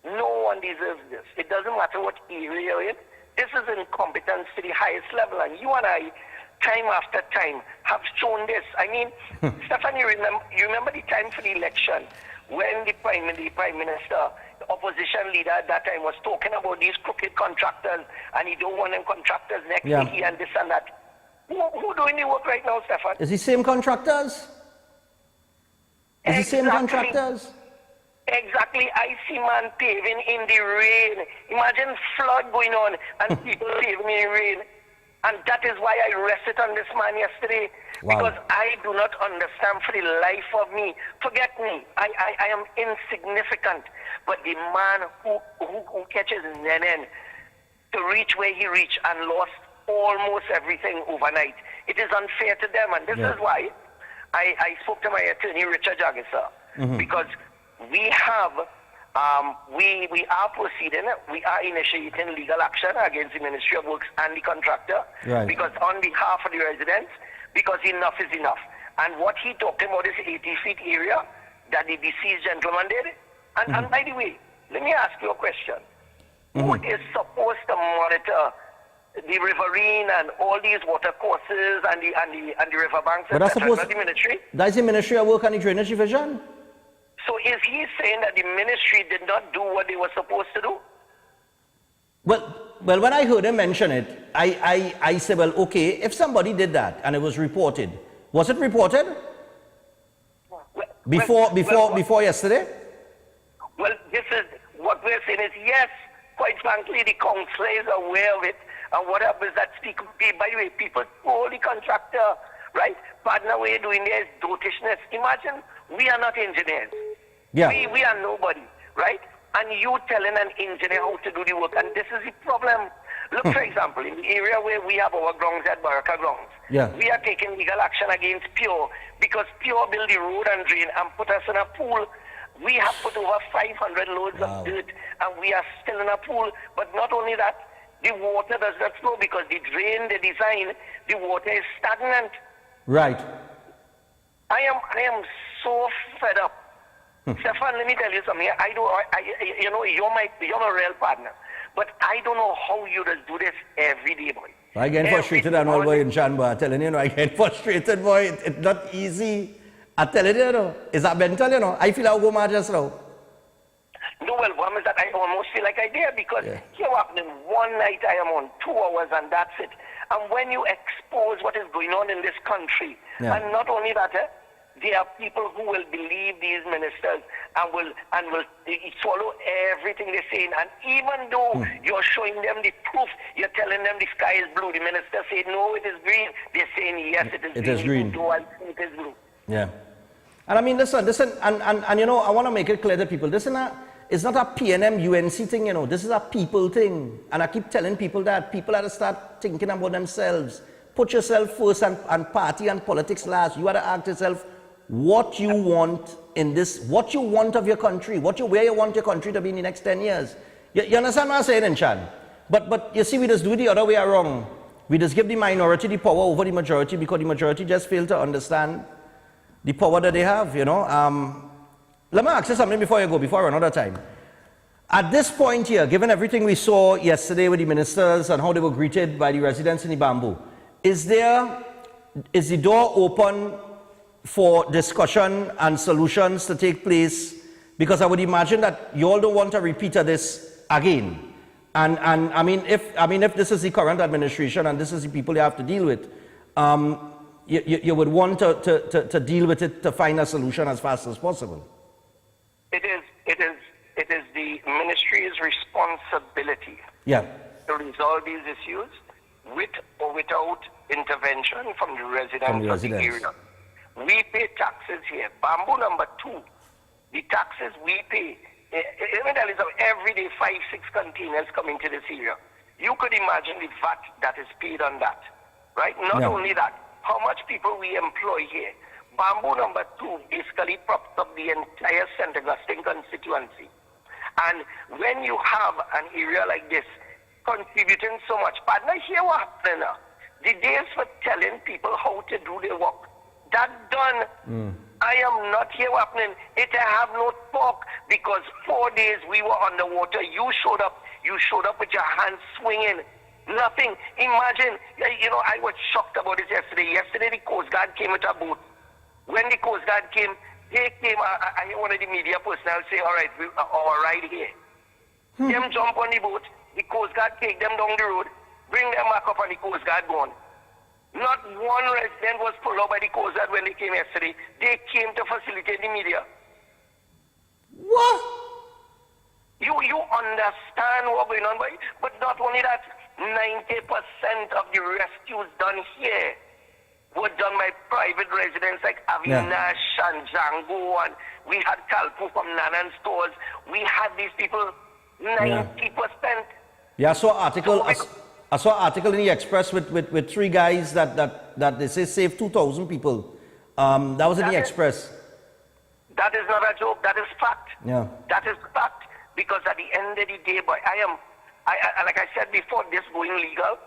No one deserves this. It doesn't matter what area you're in. This is incompetence to the highest level, and you and I, time after time, have shown this. I mean, Stephan, you remember the time for the election when the Prime Minister, the opposition leader at that time, was talking about these crooked contractors, and he don't want them contractors next to he and this and that. Who doing the work right now, Stephan? Is the same contractors? Is the same contractors? Exactly. I see man paving in the rain. Imagine flood going on and people paving in the rain. And that is why I rested on this man yesterday. Wow. Because I do not understand for the life of me. Forget me. I am insignificant. But the man who catches Nenen to reach where he reached and lost almost everything overnight, it is unfair to them. And this is why I spoke to my attorney, Richard Jagisa, because we have, we are proceeding, we are initiating legal action against the Ministry of Works and the contractor, because on behalf of the residents, because enough is enough. And what he talked about is 80 feet area that the deceased gentleman did. And by the way, let me ask you a question. Who is supposed to monitor the riverine and all these water courses and the riverbanks, but that's supposed the ministry? That's the Ministry of Work and the Drainage Division. So is he saying that the ministry did not do what they were supposed to do? Well, when I heard him mention it, I said, well, okay, if somebody did that and it was reported, was it reported? Before yesterday? Well, this is what we're saying is yes, quite frankly, the council is aware of it. And what happens that by the way, people told the contractor, right, partner, what you're doing there is dotishness. Imagine we are not engineers. Yeah. We are nobody, right? And you telling an engineer how to do the work. And this is the problem. Look, for example, in the area where we have our grounds at Baraka Grounds, we are taking legal action against Pure because Pure built the road and drain and put us in a pool. We have put over 500 loads of dirt and we are still in a pool. But not only that, the water does not flow because the drain, the design, the water is stagnant. Right. I am so fed up. Stephan, let me tell you something. You know, you're my real partner. But I don't know how you just do this every day, boy. I get frustrated and all boy in Chan, I'm telling you, I get frustrated, boy. It's not easy. I tell you, it's a mental, I feel I'll go mad just now. No, well, one is that I almost feel like I did because here happening one night I am on 2 hours and that's it. And when you expose what is going on in this country, and not only that, there are people who will believe these ministers and will swallow everything they're saying. And even though you're showing them the proof, you're telling them the sky is blue. The minister said, no, it is green. They're saying, yes, it is green. It is green. Though I see it is blue. Yeah. And I mean, listen, and you know, I want to make it clear to people, it's not a PNM UNC thing, you know, this is a people thing. And I keep telling people that people have to start thinking about themselves. Put yourself first and party and politics last. You have to ask yourself what you want in this, what you want of your country, where you want your country to be in the next 10 years. You understand what I'm saying, Chan? But you see, we just do the other way around. We just give the minority the power over the majority because the majority just fail to understand the power that they have, you know. Let me ask you something before I run out of time. At this point here, given everything we saw yesterday with the ministers and how they were greeted by the residents in the Bamboo, is the door open for discussion and solutions to take place? Because I would imagine that you all don't want a repeat of this again. And I mean, if this is the current administration and this is the people you have to deal with, you would want to deal with it to find a solution as fast as possible. It is the ministry's responsibility to resolve these issues with or without intervention from the residents of the area. We pay taxes here. Bamboo number 2, the taxes we pay, even there is every day 5-6 containers coming to this area. You could imagine the VAT that is paid on that, right? Not only that, how much people we employ here. Bamboo number 2 basically props up the entire St. Augustine constituency. And when you have an area like this contributing so much, partner, here what happening now? The days for telling people how to do their work, that done. I am not here happening. It I have no talk because 4 days we were underwater. You showed up with your hands swinging. Nothing. Imagine, you know, I was shocked about it yesterday. Yesterday the Coast Guard came with a boat. When the Coast Guard came, they came, I hear one of the media personnel say, all right, our ride here. Them jump on the boat, the Coast Guard take them down the road, bring them back up and the Coast Guard gone. Not one resident was pulled out by the Coast Guard when they came yesterday. They came to facilitate the media. What? You understand what's going on, boy? But not only that, 90% of the rescues done here were done by private residents like Avinash and Django, and we had Kalpu from Nanan stores. We had these people 90%. Yeah, I saw an article in the Express with 3 guys that they say saved 2,000 people. That was in the Express. That is not a joke. That is fact. Yeah. That is fact. Because at the end of the day, boy, like I said before, this going legal,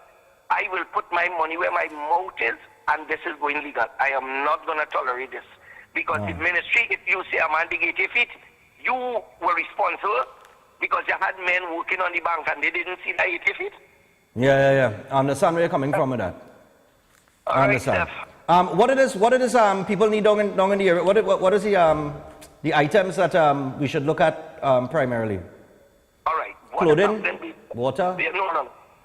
I will put my money where my mouth is, and this is going legal. I am not going to tolerate this. Because the ministry, if you say I'm under 80 feet, you were responsible because you had men working on the bank and they didn't see the 80 feet. Yeah. I understand where you're coming from with that. I understand. What it is people need down in the area? What is the items that we should look at primarily? All right. Clothing, water?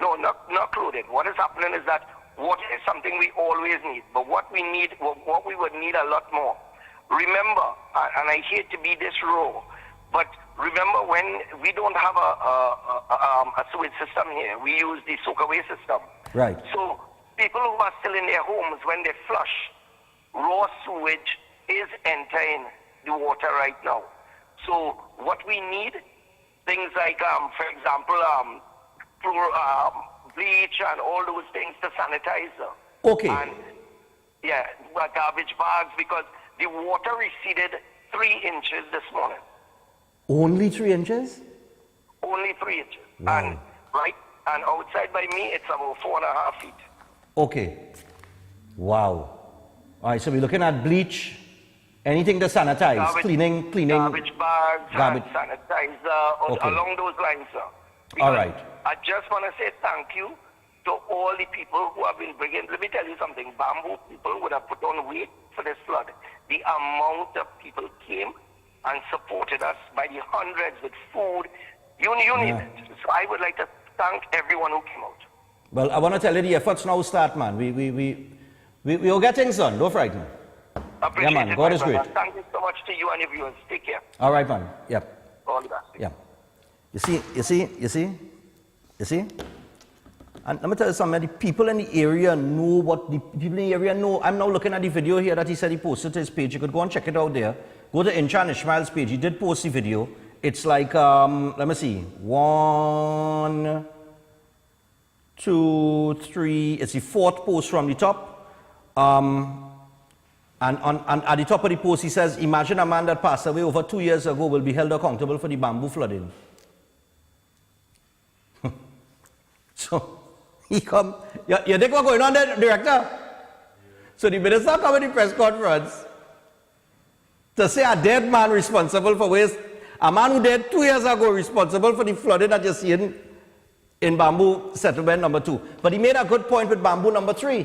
No, not clothing. What is happening is that water is something we always need, but what we would need a lot more. Remember, and I hate to be this raw, but remember when we don't have a sewage system here, we use the soakaway system. Right. So people who are still in their homes, when they flush, raw sewage is entering the water right now. So what we need, things like, for example, bleach and all those things to sanitize. Okay. And garbage bags, because the water receded 3 inches this morning. Only 3 inches? Only 3 inches. Wow. And outside by me, it's about 4.5 feet. Okay. Wow. All right, so we're looking at bleach, anything to sanitize, cleaning. Garbage bags, hand sanitizer, along those lines, sir. All right. I just want to say thank you to all the people who have been bringing. Let me tell you something. Bamboo people would have put on weight for this flood. The amount of people came and supported us by the hundreds with food. You name it. So I would like to thank everyone who came out. Well, I want to tell you the efforts now start, man. We will get things done. Don't frighten. Appreciate man. it, God is great. Thank you so much to you and your viewers. Take care. All right, man. Yep. All the best. Yeah. You see? And let me tell you something, the people in the area know what the people in the area know. I'm now looking at the video here that he said he posted to his page. You could go and check it out there. Go to Inchan Ishmael's page. He did post the video. It's like, let me see, 1, 2, 3, it's the 4th post from the top. And at the top of the post he says, imagine a man that passed away over 2 years ago will be held accountable for the bamboo flooding. So, he come, you think what's going on there, Director? So the minister come in the press conference to say a dead man responsible for waste, a man who died 2 years ago responsible for the flooding that you're seeing in bamboo settlement number 2. But he made a good point with bamboo number 3.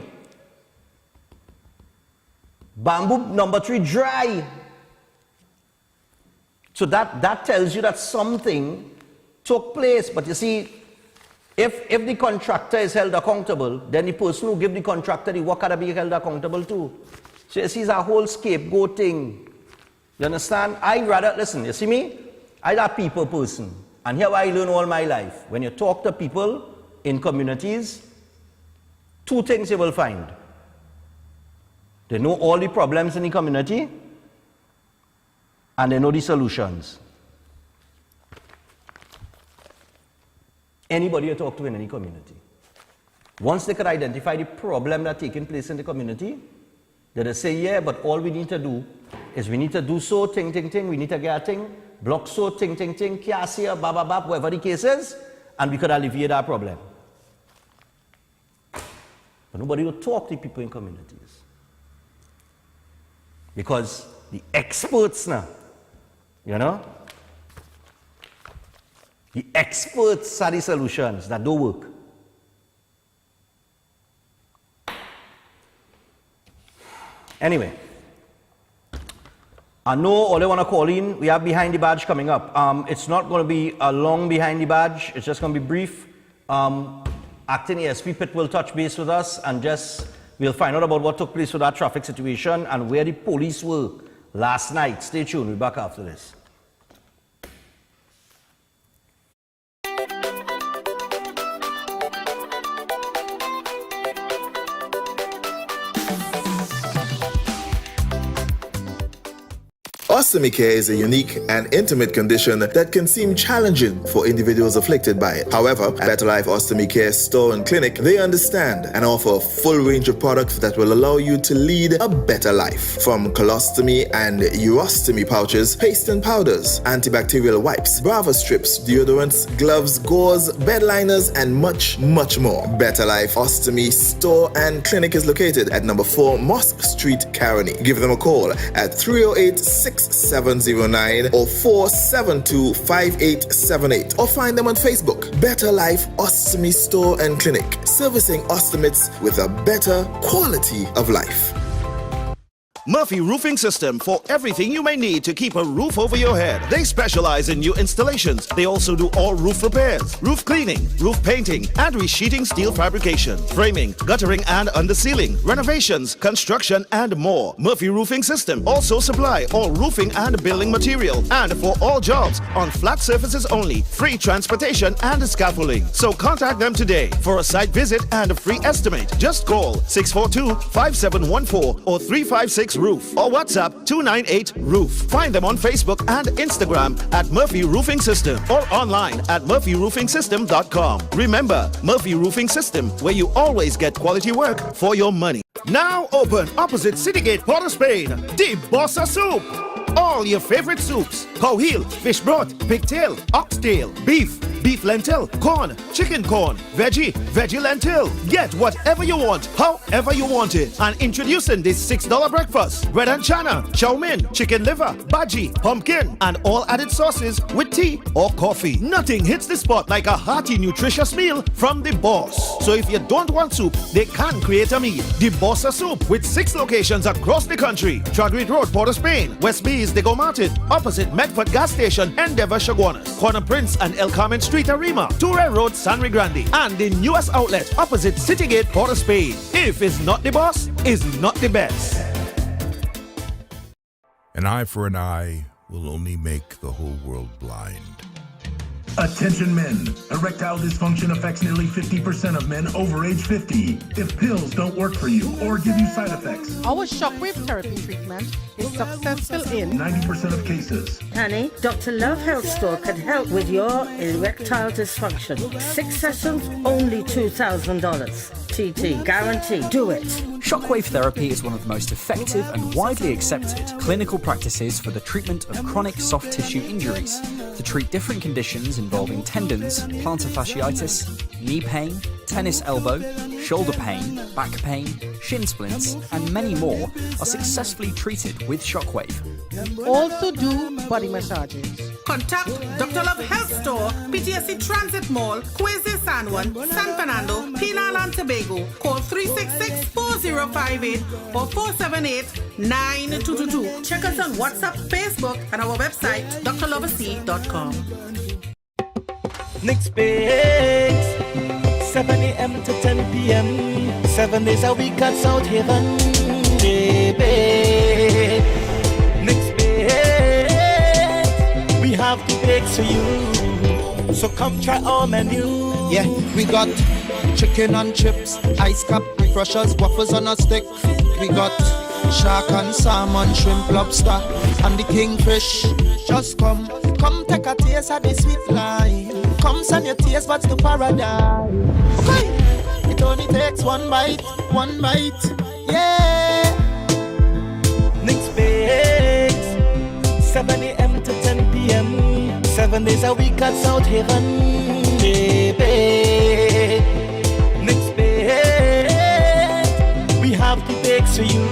Bamboo number 3 dry. So that tells you that something took place. But you see, if the contractor is held accountable, then the person who give the contractor the work had to be held accountable too. So you see, it's a whole scapegoating. You understand? Listen, you see me? I'm a people person. And here I learn all my life. When you talk to people in communities, 2 things you will find. They know all the problems in the community, and they know the solutions. Anybody you talk to in any community. Once they could identify the problem that's taking place in the community, they say, yeah, but all we need to do is we need to do so, ting, we need to get a thing, block so, ting, kiasia, bababab, whatever the case is, and we could alleviate our problem. But nobody will talk to people in communities. Because the experts now, you know, the experts are the solutions that don't work. Anyway, I know all they want to call in. We have Behind the Badge coming up. It's not going to be a long Behind the Badge. It's just going to be brief. Acting ASP Pitt will touch base with us and we'll find out about what took place with that traffic situation and where the police were last night. Stay tuned. We'll be back after this. Ostomy care is a unique and intimate condition that can seem challenging for individuals afflicted by it. However, at Better Life Ostomy Care Store and Clinic, they understand and offer a full range of products that will allow you to lead a better life. From colostomy and urostomy pouches, paste and powders, antibacterial wipes, Brava strips, deodorants, gloves, gauze, bed liners, and much, much more. Better Life Ostomy Store and Clinic is located at number 4 Mosque Street, Caroni. Give them a call at 308-6709 or 472-5878 or find them on Facebook. Better Life Ostomy Store and Clinic, servicing ostomates with a better quality of life. Murphy Roofing System, for everything you may need to keep a roof over your head. They specialize in new installations. They also do all roof repairs, roof cleaning, roof painting, and resheeting steel fabrication, framing, guttering and undersealing, renovations, construction, and more. Murphy Roofing System also supply all roofing and building material, and for all jobs on flat surfaces only, free transportation and scaffolding. So contact them today for a site visit and a free estimate. Just call 642-5714 or 356 Roof or WhatsApp 298-ROOF. Find them on Facebook and Instagram at Murphy Roofing System or online at murphyroofing.com. Remember, Murphy Roofing System, where you always get quality work for your money. Now open opposite Citygate, Port of Spain, the Bossa Soup. All your favorite soups: cow heel, fish broth, pigtail, oxtail, beef, beef lentil, corn, chicken corn, veggie lentil. Get whatever you want, however you want it. And introducing this $6 breakfast. Bread and chana, chow mein, chicken liver, bhaji, pumpkin, and all added sauces with tea or coffee. Nothing hits the spot like a hearty, nutritious meal from the boss. So if you don't want soup, they can create a meal. The Bossa Soup with 6 locations across the country. Chadwick Road, Port of Spain, West Bees, Digo Martin, opposite Medford Gas Station, Endeavour, Chaguanas, Corner Prince and El Carmen Street, Arima, Toure Road, San Grande, and the newest outlet opposite Citygate, Port of Spain. If it's not the boss, it's not the best. An eye for an eye will only make the whole world blind. Attention men, erectile dysfunction affects nearly 50% of men over age 50. If pills don't work for you or give you side effects, our shockwave therapy treatment is successful in 90% of cases. Honey, Dr. Love Health Store can help with your erectile dysfunction. 6 sessions, only $2,000. TT, guarantee. Do it. Shockwave therapy is one of the most effective and widely accepted clinical practices for the treatment of chronic soft tissue injuries, to treat different conditions involving tendons, plantar fasciitis, knee pain, tennis elbow, shoulder pain, back pain, shin splints, and many more are successfully treated with Shockwave. Also do body massages. Contact Dr. Love Health Store, PTSD Transit Mall, Quezon San Juan, San Fernando, Trinidad and Tobago. Call 366-4058 or 478-9222. Check us on WhatsApp, Facebook, and our website, drloversea.com. Next Bakes, 7 a.m. to 10 p.m. 7 days a week at South Haven, baby. Next Bakes, we have the bakes for you. So come try our menu. Yeah, we got chicken and chips, ice cap, crushers, waffles on a stick. We got shark and salmon, shrimp, lobster, and the kingfish. Just come take a taste of the sweet life. Come send your taste buds to paradise. Okay, it only takes one bite, yeah. Next Bakes, 7 a.m. to 10 p.m. 7 days a week at South Haven, baby. Next Bakes, we have the bakes for you.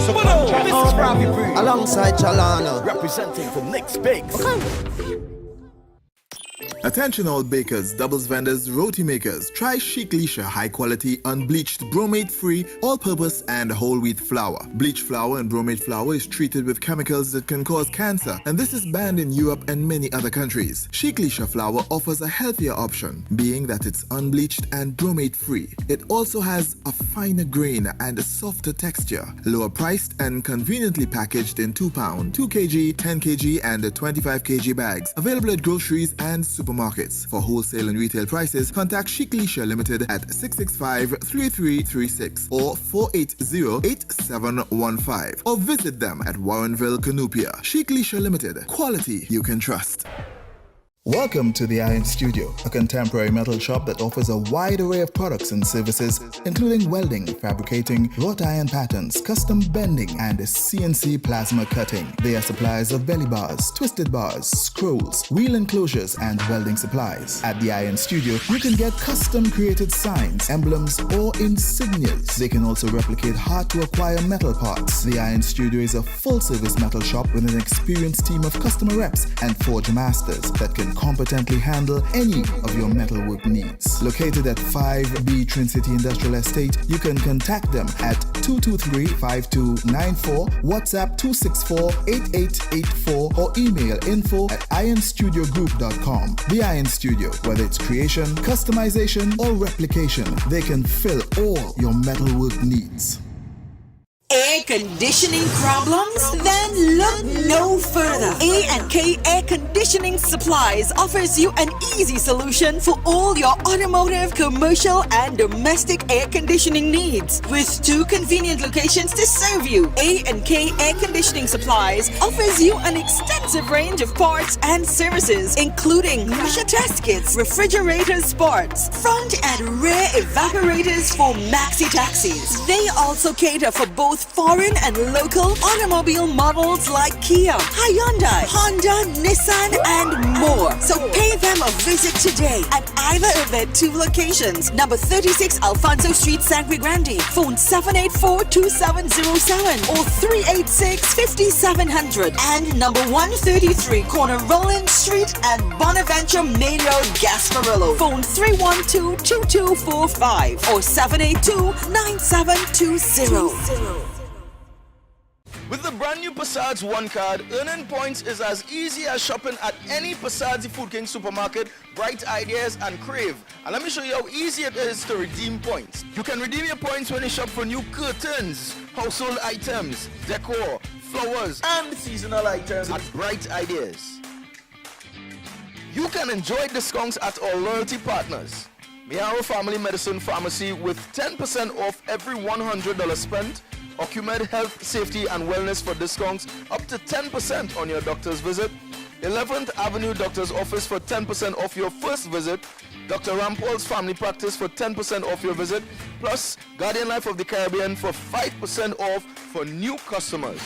So come try this is Ravi Bree alongside Chalana, representing for Next Bakes. Okay. Attention all bakers, doubles vendors, roti makers. Try Chic Lisha high quality, unbleached, bromate free, all-purpose and whole wheat flour. Bleached flour and bromate flour is treated with chemicals that can cause cancer, and this is banned in Europe and many other countries. Chic Lisha flour offers a healthier option, being that it's unbleached and bromate free. It also has a finer grain and a softer texture, lower priced and conveniently packaged in 2 pound, 2 kg, 10 kg and 25 kg bags. Available at groceries and supermarkets. For wholesale and retail prices, contact Chic Lisha Limited at 665-3336 or 480-8715 or visit them at Warrenville, Canupia. Chic Lisha Limited, quality you can trust. Welcome to the Iron Studio, a contemporary metal shop that offers a wide array of products and services, including welding, fabricating, wrought iron patterns, custom bending, and CNC plasma cutting. They are suppliers of belly bars, twisted bars, scrolls, wheel enclosures, and welding supplies. At the Iron Studio, you can get custom created signs, emblems, or insignias. They can also replicate hard-to-acquire metal parts. The Iron Studio is a full-service metal shop with an experienced team of customer reps and forge masters that can competently handle any of your metalwork needs. Located at 5B Trin City Industrial Estate, you can contact them at 223-5294, WhatsApp 264-8884, or email info@ironstudiogroup.com. The Iron Studio, whether it's creation, customization, or replication, they can fill all your metalwork needs. Air conditioning problems? Then look no further. A&K Air Conditioning Supplies offers you an easy solution for all your automotive, commercial, and domestic air conditioning needs. With 2 convenient locations to serve you, A&K Air Conditioning Supplies offers you an extensive range of parts and services, including pressure test kits, refrigerator parts, front and rear evaporators for maxi taxis. They also cater for both foreign foreign and local automobile models like Kia, Hyundai, Honda, Nissan, and more. So pay them a visit today at either of their two locations. Number 36 Alfonso Street, Sangre Grande. Phone 784-2707 or 386-5700. And number 133 corner Roland Street and Bonaventure Main Road, Gasparillo. Phone 312-2245 or 782-9720. With the brand new Passage One card, earning points is as easy as shopping at any Passage Food King supermarket, Bright Ideas and Crave. And let me show you how easy it is to redeem points. You can redeem your points when you shop for new curtains, household items, decor, flowers, and seasonal items at Bright Ideas. You can enjoy discounts at our loyalty partners. Miaro Family Medicine Pharmacy with 10% off every $100 spent. Ocumed Health, Safety and Wellness for discounts up to 10% on your doctor's visit. 11th Avenue Doctor's Office for 10% off your first visit. Dr. Rampol's Family Practice for 10% off your visit. Plus, Guardian Life of the Caribbean for 5% off for new customers.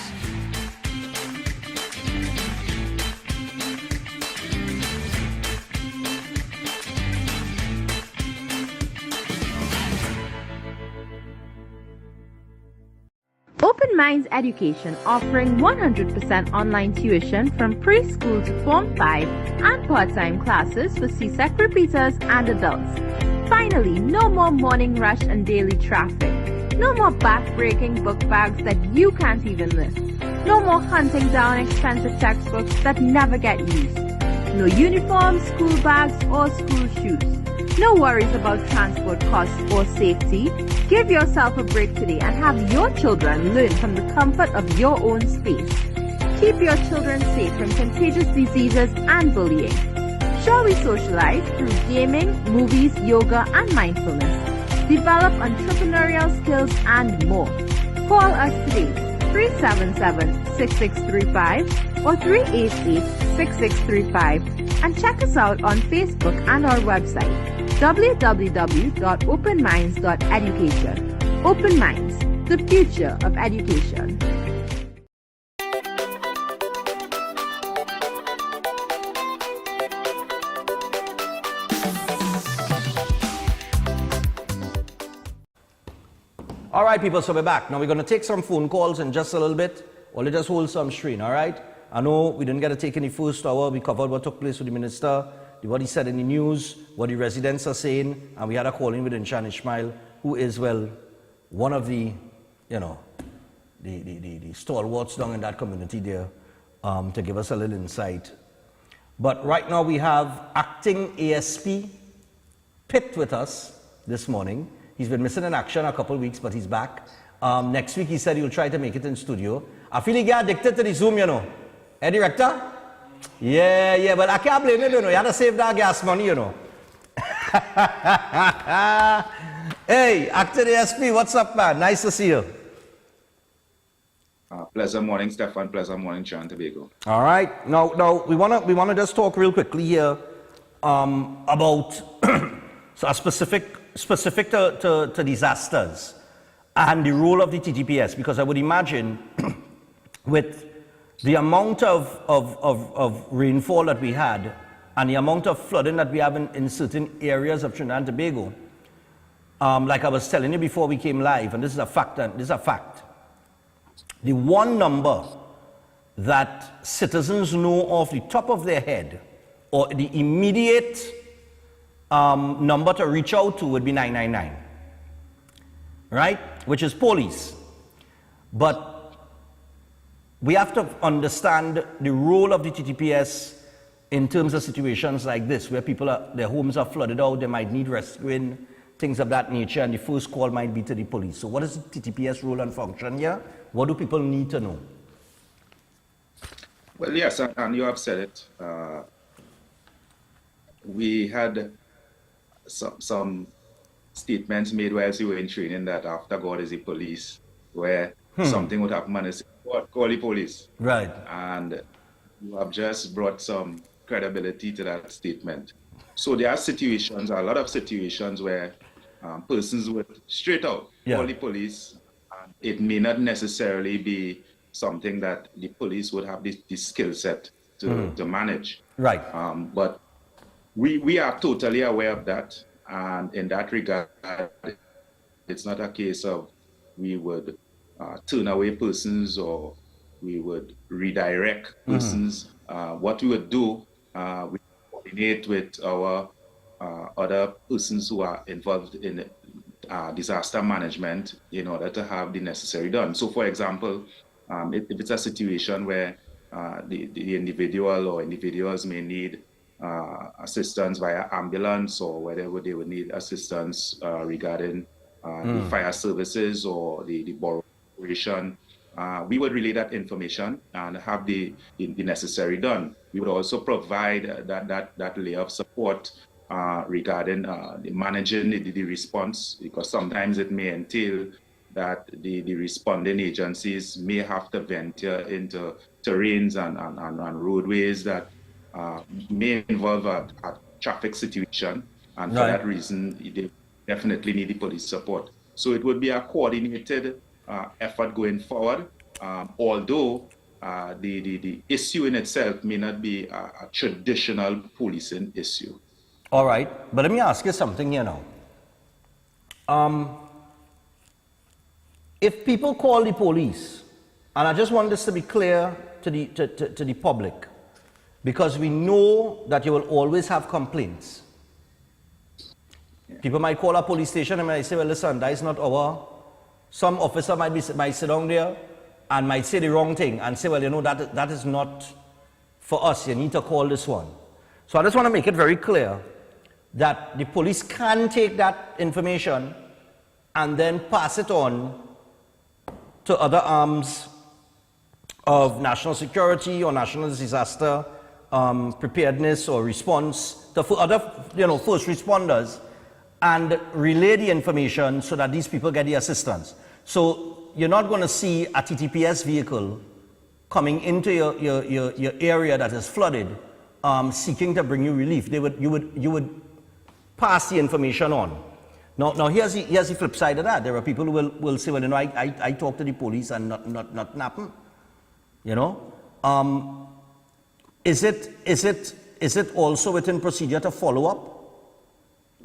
Open Minds Education, offering 100% online tuition from preschool to Form 5 and part-time classes for CSEC repeaters and adults. Finally, no more morning rush and daily traffic. No more back-breaking book bags that you can't even lift. No more hunting down expensive textbooks that never get used. No uniforms, school bags, or school shoes. No worries about transport costs or safety. Give yourself a break today and have your children learn from the comfort of your own space. Keep your children safe from contagious diseases and bullying. Shall we socialize through gaming, movies, yoga, and mindfulness? Develop entrepreneurial skills and more. Call us today, 377-6635 or 388-6635, and check us out on Facebook and our website, www.openminds.education. Open Minds, the future of education. All right, people, so we're back. Now we're going to take some phone calls in just a little bit. Or let's just hold some strain, all right? I know we didn't get to take any first hour. We covered what took place with the minister, what he said in the news, what the residents are saying, and we had a call in with Inshan Ishmael, who is, well, one of the, the stalwarts down in that community there, to give us a little insight. But right now we have acting ASP Pitt with us this morning. He's been missing in action a couple of weeks, but he's back. Next week he said he'll try to make it in studio. I feel he got addicted to the Zoom, Hey, director? Yeah, but I can't blame him, You have to save that gas money, Hey, actor ASP, what's up, man? Nice to see you. Pleasant morning, Stephan. Pleasant morning, Trinidad and Tobago. All right. Now we wanna just talk real quickly here about so a specific to disasters and the role of the TTPS, because I would imagine with the amount of rainfall that we had and the amount of flooding that we have in certain areas of Trinidad and Tobago, like I was telling you before we came live, and this is a fact, the one number that citizens know off the top of their head, or the immediate number to reach out to, would be 999, right? Which is police. But we have to understand the role of the TTPS in terms of situations like this, where their homes are flooded out, they might need rescuing, things of that nature, and the first call might be to the police. So what is the TTPS role and function here? What do people need to know? Well, yes, and you have said it. We had some statements made while we were in training that after God is the police, where something would happen and they say, call the police. Right. And you have just brought some credibility to that statement. So there are situations, a lot of situations where persons would straight out call the police It may not necessarily be something that the police would have the skill set to manage. Right. But we are totally aware of that. And in that regard, it's not a case of we would turn away persons or we would redirect persons. What we would do, we coordinate with our other persons who are involved in disaster management in order to have the necessary done. So, for example, if it's a situation where the individual or individuals may need assistance via ambulance or whether they would need assistance regarding the fire services or the borough operation, we would relay that information and have the necessary done. We would also provide that layer of support regarding the managing the response, because sometimes it may entail that the responding agencies may have to venture into terrains and roadways that may involve a traffic situation, and for that reason, they definitely need the police support. So it would be a coordinated effort going forward, although the issue in itself may not be a traditional policing issue. All right, but let me ask you something here now. If people call the police, and I just want this to be clear to the public, because we know that you will always have complaints. People might call a police station and might say, well, listen, that is not our... Some officer might sit down there and might say the wrong thing and say, well, you know, that is not for us. You need to call this one. So I just want to make it very clear that the police can take that information and then pass it on to other arms of national security or national disaster preparedness or response, to other, first responders, and relay the information so that these people get the assistance. So you're not going to see a TTPS vehicle coming into your area that is flooded, seeking to bring you relief. You would pass the information on. Now here's the flip side of that. There are people who will say, well, I talked to the police and not happen. Is it also within procedure to follow up?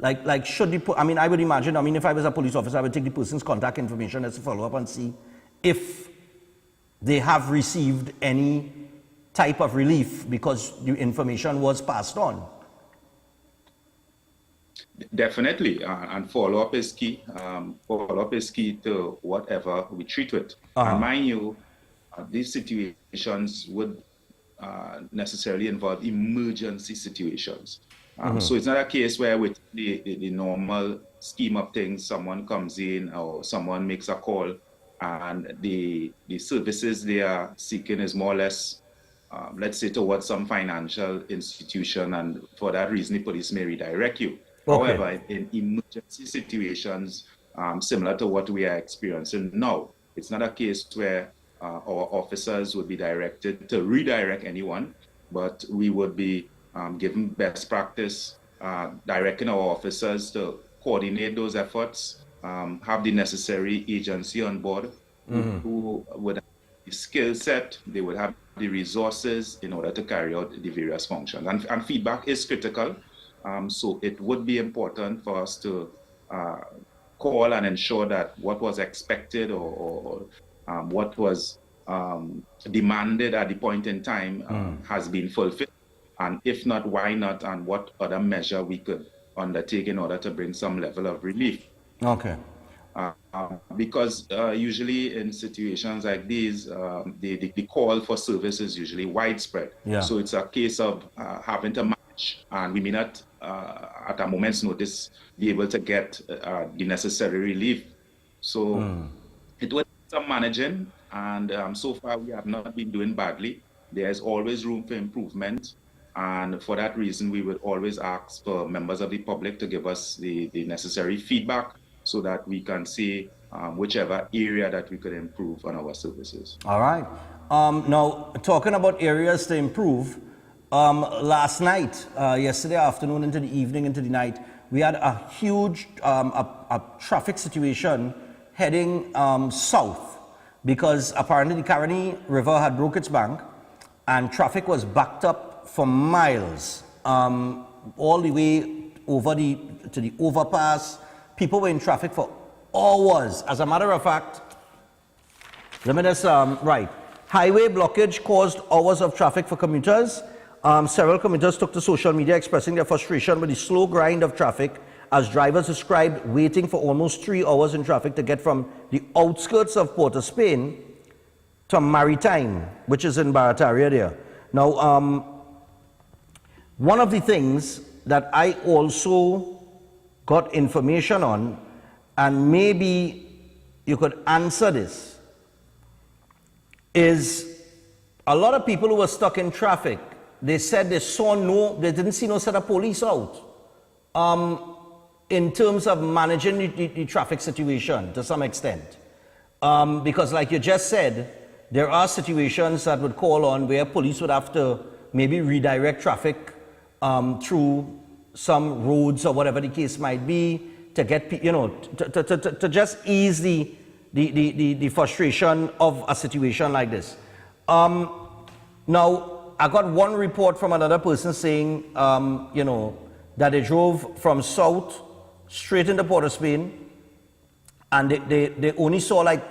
Like should the, I would imagine, if I was a police officer, I would take the person's contact information as a follow up and see if they have received any type of relief because the information was passed on. Definitely, and follow-up is key. Follow-up is key to whatever we treat with. And mind you, these situations would necessarily involve emergency situations. So it's not a case where with the normal scheme of things, someone comes in or someone makes a call and the services they are seeking is more or less, let's say, towards some financial institution, and for that reason, the police may redirect you. Okay. However, in emergency situations, similar to what we are experiencing now, it's not a case where our officers would be directed to redirect anyone, but we would be given best practice, directing our officers to coordinate those efforts, have the necessary agency on board who would have the skill set, they would have the resources in order to carry out the various functions. And feedback is critical. So it would be important for us to call and ensure that what was expected or what was demanded at the point in time has been fulfilled. And if not, why not? And what other measure we could undertake in order to bring some level of relief. Okay. Because usually in situations like these, the call for service is usually widespread. Yeah. So it's a case of having to match, and we may not, at a moment's notice, be able to get the necessary relief. So it was some managing, and so far we have not been doing badly. There's always room for improvement. And for that reason, we would always ask for members of the public to give us the necessary feedback so that we can see whichever area that we could improve on our services. All right. Now, talking about areas to improve, last night, yesterday afternoon into the evening, into the night, we had a huge a traffic situation heading south because apparently the Caroni River had broke its bank and traffic was backed up for miles, all the way over to the overpass. People were in traffic for hours. As a matter of fact, let me just, right. Highway blockage caused hours of traffic for commuters. Several commuters took to social media expressing their frustration with the slow grind of traffic as drivers described waiting for almost 3 hours in traffic to get from the outskirts of Port of Spain to Maritime, which is in Barataria there. Now, one of the things that I also got information on, and maybe you could answer this, is a lot of people who were stuck in traffic, they said they didn't see no set of police out in terms of managing the traffic situation to some extent. Because like you just said, there are situations that would call on where police would have to maybe redirect traffic through some roads or whatever the case might be to get, to just ease the frustration of a situation like this. Now, I got one report from another person saying, that they drove from south straight into Port of Spain, and they only saw like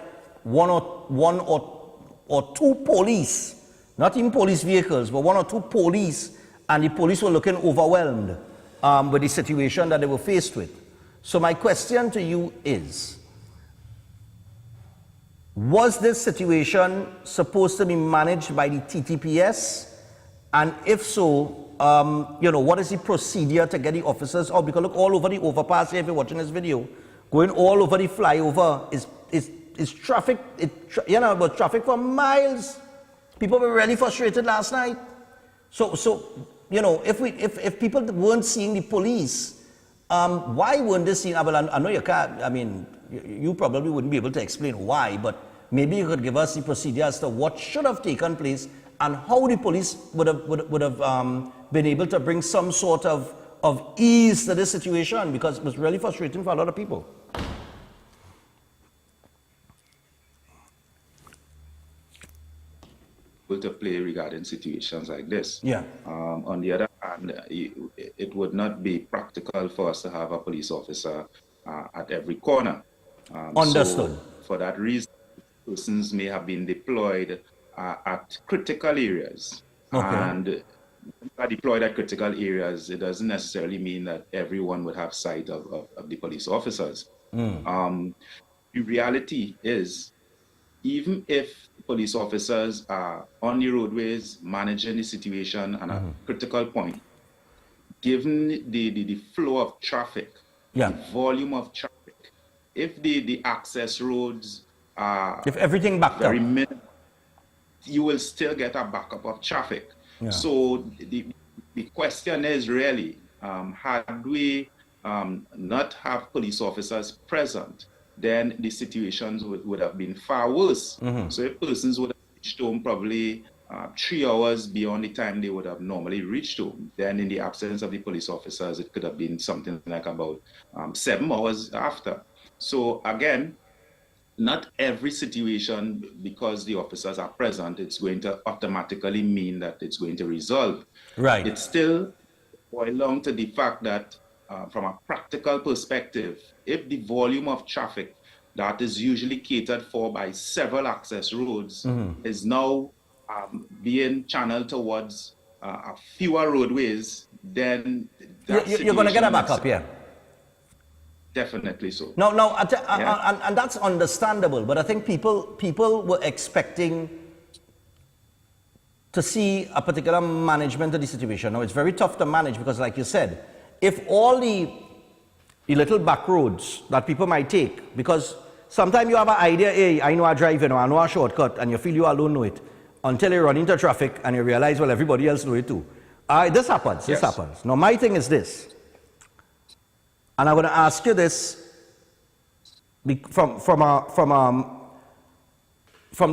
one or two police, not even police vehicles, but 1 or 2 police, and the police were looking overwhelmed with the situation that they were faced with. So my question to you is, was this situation supposed to be managed by the TTPS? And if so, what is the procedure to get the officers out? Because look, all over the overpass here, if you're watching this video, going all over the flyover is traffic, but traffic for miles. People were really frustrated last night. So if people weren't seeing the police, why weren't they seeing? Well, I know you can't, you probably wouldn't be able to explain why, but maybe you could give us the procedure as to what should have taken place and how the police would have been able to bring some sort of ease to this situation, because it was really frustrating for a lot of people. To play regarding situations like this. Yeah. On the other hand, it would not be practical for us to have a police officer at every corner. Understood. So for that reason, persons may have been deployed at critical areas. Okay. And are deployed at critical areas, it doesn't necessarily mean that everyone would have sight of the police officers. The reality is, even if police officers are on the roadways managing the situation at a critical point, given the flow of traffic, the volume of traffic, if the access roads are if everything backed very up, minimal, you will still get a backup of traffic. Yeah. So the question is really, had we not have police officers present, then the situations would have been far worse. So if persons would have reached home probably 3 hours beyond the time they would have normally reached home, then in the absence of the police officers, it could have been something like about 7 hours after. So again, not every situation, because the officers are present, it's going to automatically mean that it's going to resolve. Right. It still boils down to the fact that from a practical perspective, if the volume of traffic that is usually catered for by several access roads is now being channeled towards fewer roadways, then you're going to get a backup, yeah. Definitely so. No, and that's understandable, but I think people were expecting to see a particular management of the situation. Now, it's very tough to manage because, like you said, if all the little back roads that people might take, because sometimes you have an idea, hey, I know I drive, I know a shortcut, and you feel you alone know it, until you run into traffic and you realize, well, everybody else know it too. This happens, this happens. Now, my thing is this, and I'm going to ask you this from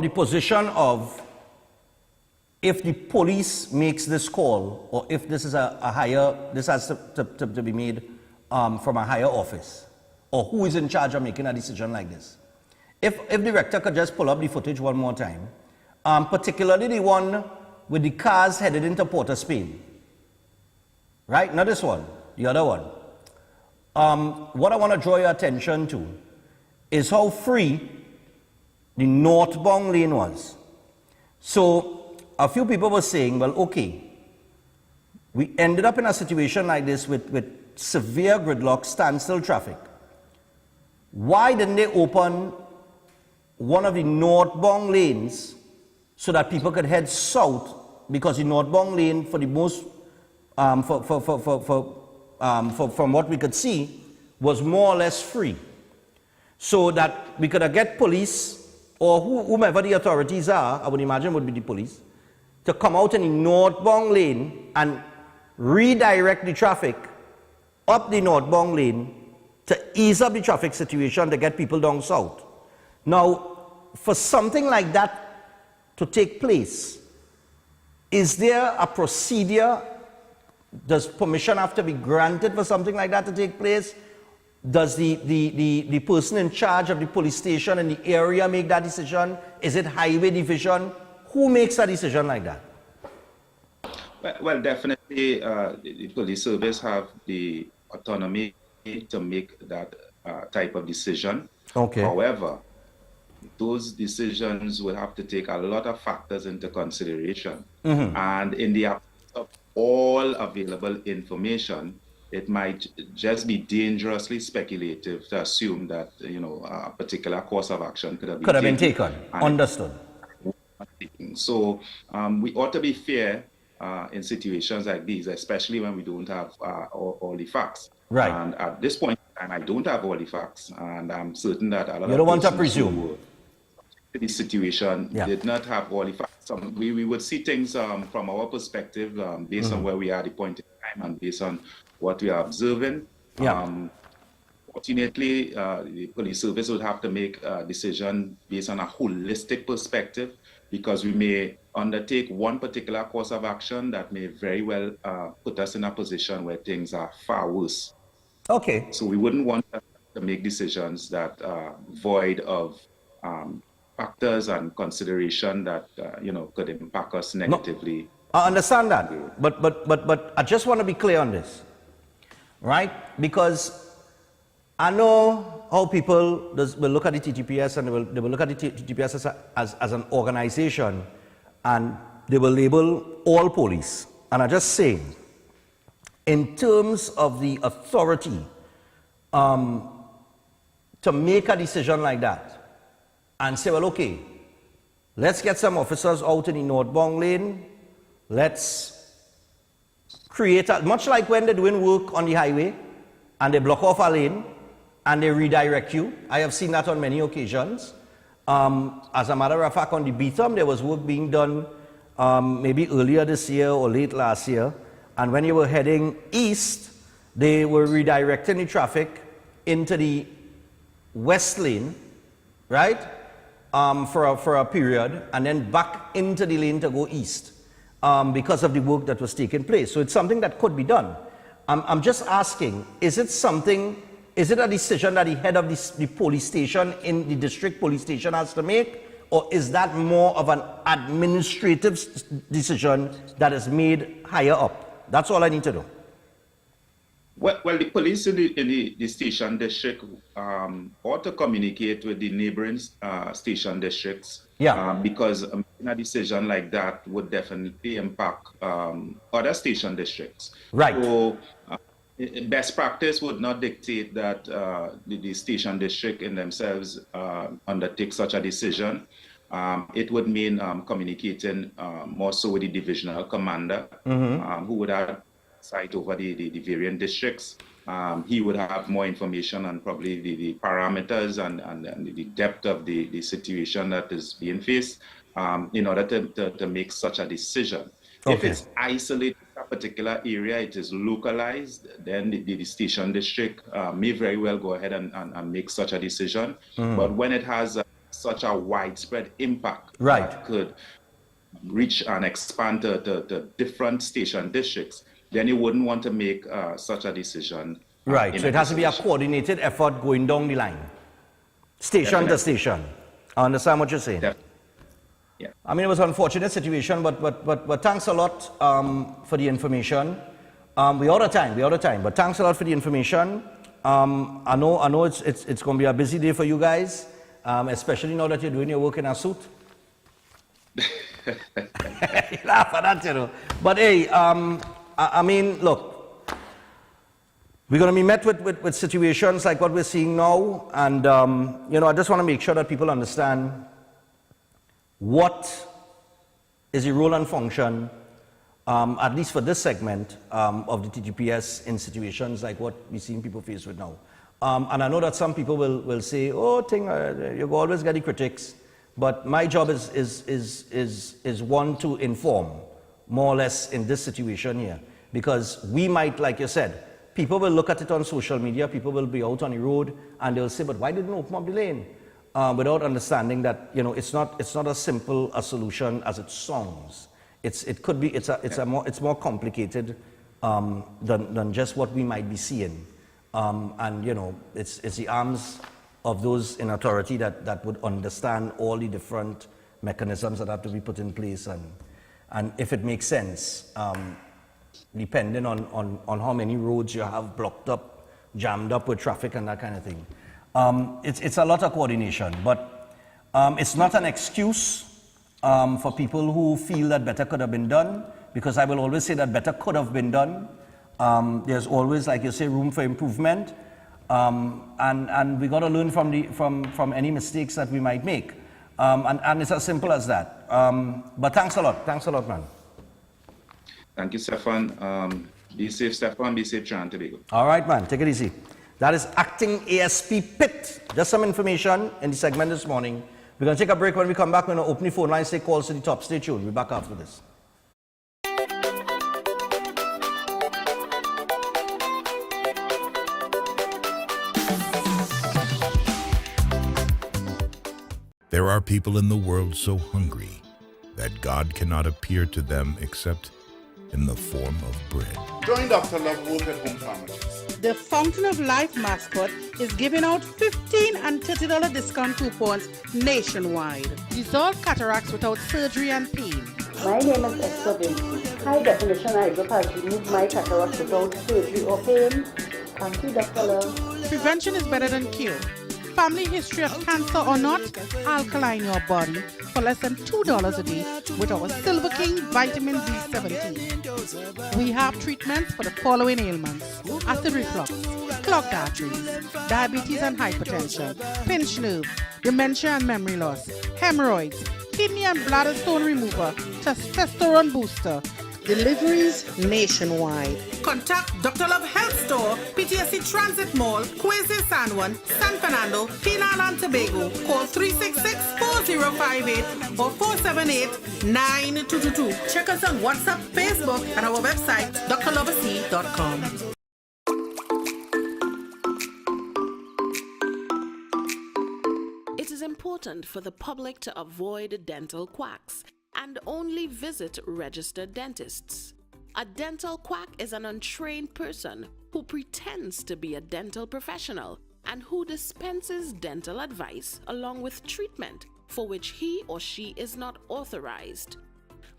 the position of, if the police makes this call, or if this is this has to be made from a higher office, or who is in charge of making a decision like this. if the director could just pull up the footage one more time, particularly the one with the cars headed into Port of Spain. Right? Not this one, the other one. What I want to draw your attention to is how free the northbound lane was. So a few people were saying, well, okay, we ended up in a situation like this with severe gridlock, standstill traffic. Why didn't they open one of the northbound lanes so that people could head south? Because the northbound lane, for the most, from what we could see, was more or less free. So that we could get police or whomever the authorities are, I would imagine would be the police, to come out in the northbound lane and redirect the traffic up the northbound lane to ease up the traffic situation to get people down south. Now, for something like that to take place, is there a procedure? Does permission have to be granted for something like that to take place? Does the person in charge of the police station in the area make that decision? Is it highway division? Who makes a decision like that? Well, definitely the police service have the autonomy to make that type of decision. Okay. However, those decisions will have to take a lot of factors into consideration. Mm-hmm. And in the absence of all available information, it might just be dangerously speculative to assume that, you know, a particular course of action could have been taken. Understood. So we ought to be fair in situations like these, especially when we don't have all the facts. Right. And at this point in time, I don't have all the facts, and I'm certain that a lot you don't want to presume. The situation did not have all the facts. We would see things from our perspective based on where we are at the point in time and based on what we are observing. Fortunately, the police service would have to make a decision based on a holistic perspective, because we may undertake one particular course of action that may very well put us in a position where things are far worse. Okay. So we wouldn't want to make decisions that are void of factors and consideration that you know, could impact us negatively. No, I understand that, but I just want to be clear on this, right? Because I know how people will look at the TTPS and they will look at the TTPS as an organization, and they will label all police. And I just say, in terms of the authority to make a decision like that and say, well, okay, let's get some officers out in the northbound lane. Let's create much like when they're doing work on the highway and they block off a lane and they redirect you. I have seen that on many occasions. As a matter of fact, on the Beetham, there was work being done maybe earlier this year or late last year. And when you were heading east, they were redirecting the traffic into the west lane, right? For a period, and then back into the lane to go east because of the work that was taking place. So it's something that could be done. I'm just asking, is it a decision that the head of the police station in the district police station has to make? Or is that more of an administrative decision that is made higher up? That's all I need to know. Well, the police in the station district ought to communicate with the neighboring station districts. Because a decision like that would definitely impact other station districts. Right. So best practice would not dictate that the station district in themselves undertake such a decision. It would mean communicating more so with the divisional commander, who would have sight over the various districts. He would have more information on probably the parameters and the depth of the situation that is being faced in order to make such a decision. If it's isolated to a particular area, it is localized, then the station district may very well go ahead and make such a decision. But when it has such a widespread impact, that could reach and expand to different station districts, then you wouldn't want to make such a decision. Right, so it has to be a coordinated effort going down the line. station to station. I understand what you're saying. Yeah. I mean, it was an unfortunate situation, but thanks a lot for the information. We're out of time, but thanks a lot for the information. I know it's going to be a busy day for you guys, especially now that you're doing your work in a suit. You laugh at that, you know. But hey, I mean, look, we're going to be met with situations like what we're seeing now, and you know, I just want to make sure that people understand what is the role and function, at least for this segment of the TGPS in situations like what we're seeing people face with now. And I know that some people will say, "Oh, you always get the critics," but my job is one to inform, more or less, in this situation here, because we might, like you said, people will look at it on social media, people will be out on the road, and they'll say, "But why didn't you open up the lane?" Without understanding that, you know, it's not as simple a solution as it sounds. It's more complicated than just what we might be seeing. And you know, it's the arms of those in authority that would understand all the different mechanisms that have to be put in place, and if it makes sense, depending on how many roads you have blocked up, jammed up with traffic and that kind of thing. It's a lot of coordination, but it's not an excuse for people who feel that better could have been done, because I will always say that better could have been done. There's always, like you say, room for improvement, and we got to learn from any mistakes that we might make, and it's as simple as that. But thanks a lot, man. Thank you, Stephan. Be safe, Stephan. Be safe, Trinidad and Tobago. All right, man. Take it easy. That is Acting ASP Pitt. Just some information in the segment this morning. We're going to take a break. When we come back, we're going to open the phone lines, take calls to the top. Stay tuned. We'll be back after this. There are people in the world so hungry that God cannot appear to them except in the form of bread. Join Dr. Love Work at Home Pharmacies. The Fountain of Life mascot is giving out $15 and $30 discount coupons nationwide. Dissolve cataracts without surgery and pain. My name is Esther Vinci. High definition eyedrop has removed my cataracts without surgery or pain. Thank you, Dr. Love. Prevention is better than cure. Family history of cancer or not, alkaline your body for less than $2 a day with our Silver King Vitamin B17. We have treatments for the following ailments: acid reflux, clogged arteries, diabetes and hypertension, pinched nerve, dementia and memory loss, hemorrhoids, kidney and bladder stone remover, testosterone booster. Deliveries nationwide. Contact Dr. Love Health Store, PTSD Transit Mall, Quezon San Juan, San Fernando, Trinidad and Tobago. Call 366-4058 or 478-9222. Check us on WhatsApp, Facebook, and our website, drloversea.com. It is important for the public to avoid dental quacks and only visit registered dentists. A dental quack is an untrained person who pretends to be a dental professional and who dispenses dental advice along with treatment for which he or she is not authorized.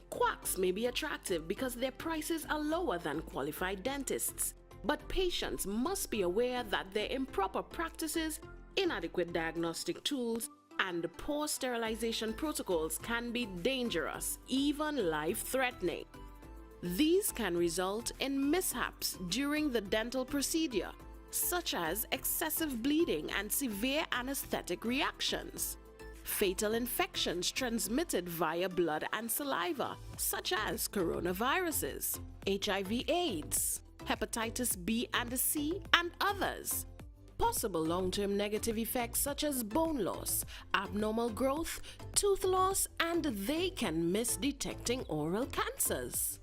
Quacks may be attractive because their prices are lower than qualified dentists, but patients must be aware that their improper practices, inadequate diagnostic tools, and poor sterilization protocols can be dangerous, even life-threatening. These can result in mishaps during the dental procedure, such as excessive bleeding and severe anesthetic reactions. Fatal infections transmitted via blood and saliva, such as coronaviruses, HIV/AIDS, hepatitis B and C, and others. Possible long-term negative effects such as bone loss, abnormal growth, tooth loss, and they can miss detecting oral cancers.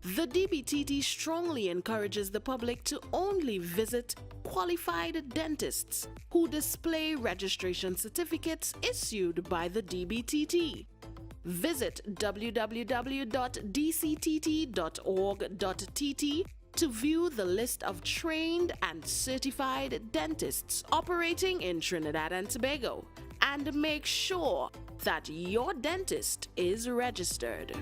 The DBTT strongly encourages the public to only visit qualified dentists who display registration certificates issued by the DBTT. Visit www.dctt.org.tt to view the list of trained and certified dentists operating in Trinidad and Tobago and make sure that your dentist is registered.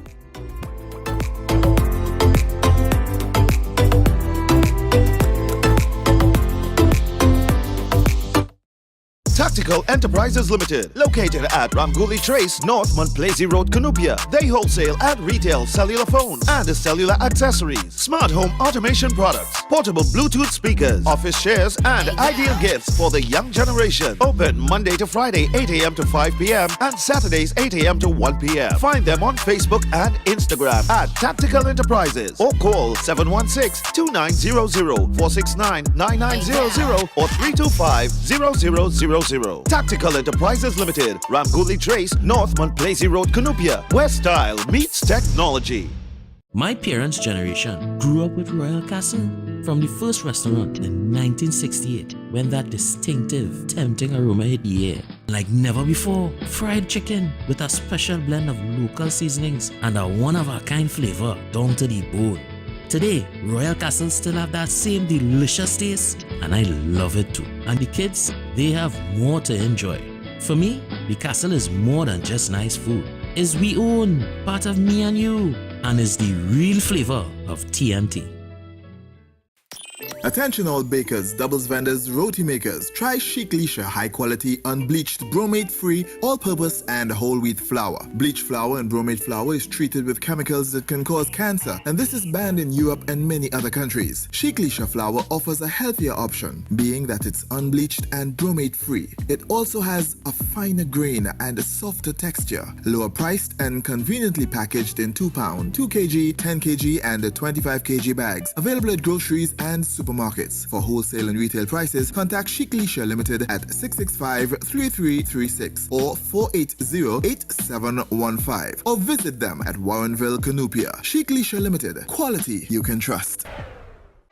Tactical Enterprises Limited, located at Ramguli Trace, North Montplaisir Road, Cunupia. They wholesale and retail cellular phones and cellular accessories, smart home automation products, portable Bluetooth speakers, office chairs, and ideal gifts for the young generation. Open Monday to Friday, 8 a.m. to 5 p.m. and Saturdays, 8 a.m. to 1 p.m. Find them on Facebook and Instagram at Tactical Enterprises or call 716-2900, 469-9900 or 325-0000. Tactical Enterprises Limited, Ramguli Trace, North Montplaisir Road, Cunupia, where style meets technology. My parents' generation grew up with Royal Castle. From the first restaurant in 1968, when that distinctive, tempting aroma hit the air. Like never before, fried chicken with a special blend of local seasonings and a one-of-a-kind flavor down to the bone. Today, Royal Castle still have that same delicious taste, and I love it too. And the kids, they have more to enjoy. For me, the castle is more than just nice food. It's we own, part of me and you, and is the real flavor of TNT. Attention all bakers, doubles vendors, roti makers. Try Chic Leisure high quality, unbleached, bromate free, all purpose and whole wheat flour. Bleached flour and bromate flour is treated with chemicals that can cause cancer, and this is banned in Europe and many other countries. Chic Leisure flour offers a healthier option, being that it's unbleached and bromate free. It also has a finer grain and a softer texture, lower priced and conveniently packaged in 2 pound, 2 kg, 10 kg and 25 kg bags. Available at groceries and supermarkets. For wholesale and retail prices, contact Chic Leisure Limited at 665-3336 or 480-8715 or visit them at Warrenville, Cunupia. Chic Leisure Limited, quality you can trust.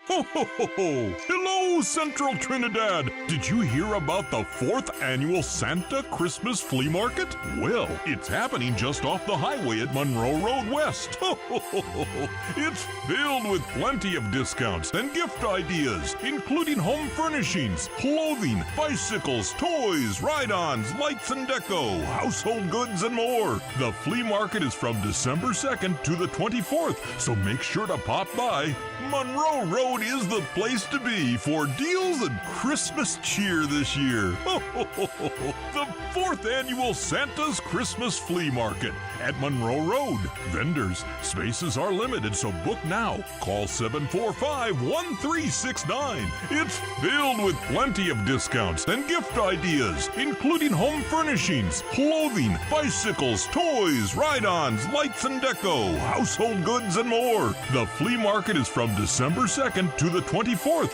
Ho, ho, ho, ho. Hello, Central Trinidad. Did you hear about the 4th annual Santa Christmas Flea Market? Well, it's happening just off the highway at Monroe Road West. Ho, ho, ho, ho. It's filled with plenty of discounts and gift ideas, including home furnishings, clothing, bicycles, toys, ride-ons, lights and deco, household goods, and more. The flea market is from December 2nd to the 24th, so make sure to pop by. Monroe Road is the place to be for deals and Christmas cheer this year. The 4th annual Santa's Christmas Flea Market at Monroe Road. Vendors, spaces are limited, so book now. Call 745-1369. It's filled with plenty of discounts and gift ideas, including home furnishings, clothing, bicycles, toys, ride-ons, lights and deco, household goods, and more. The flea market is from December 2nd to the 24th.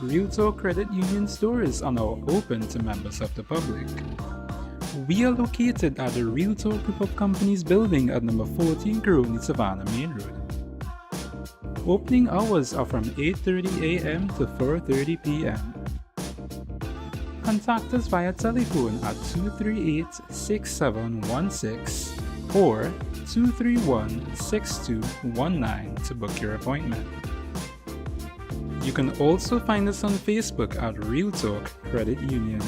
Realtor Credit Union stores are now open to members of the public. We are located at the Realtor Group of Companies building at number 14 Coroni Savannah Main Road. Opening hours are from 8:30 a.m. to 4:30 p.m. Contact us via telephone at 238-6716 or 231-6219 to book your appointment. You can also find us on Facebook at Real Talk Credit Union.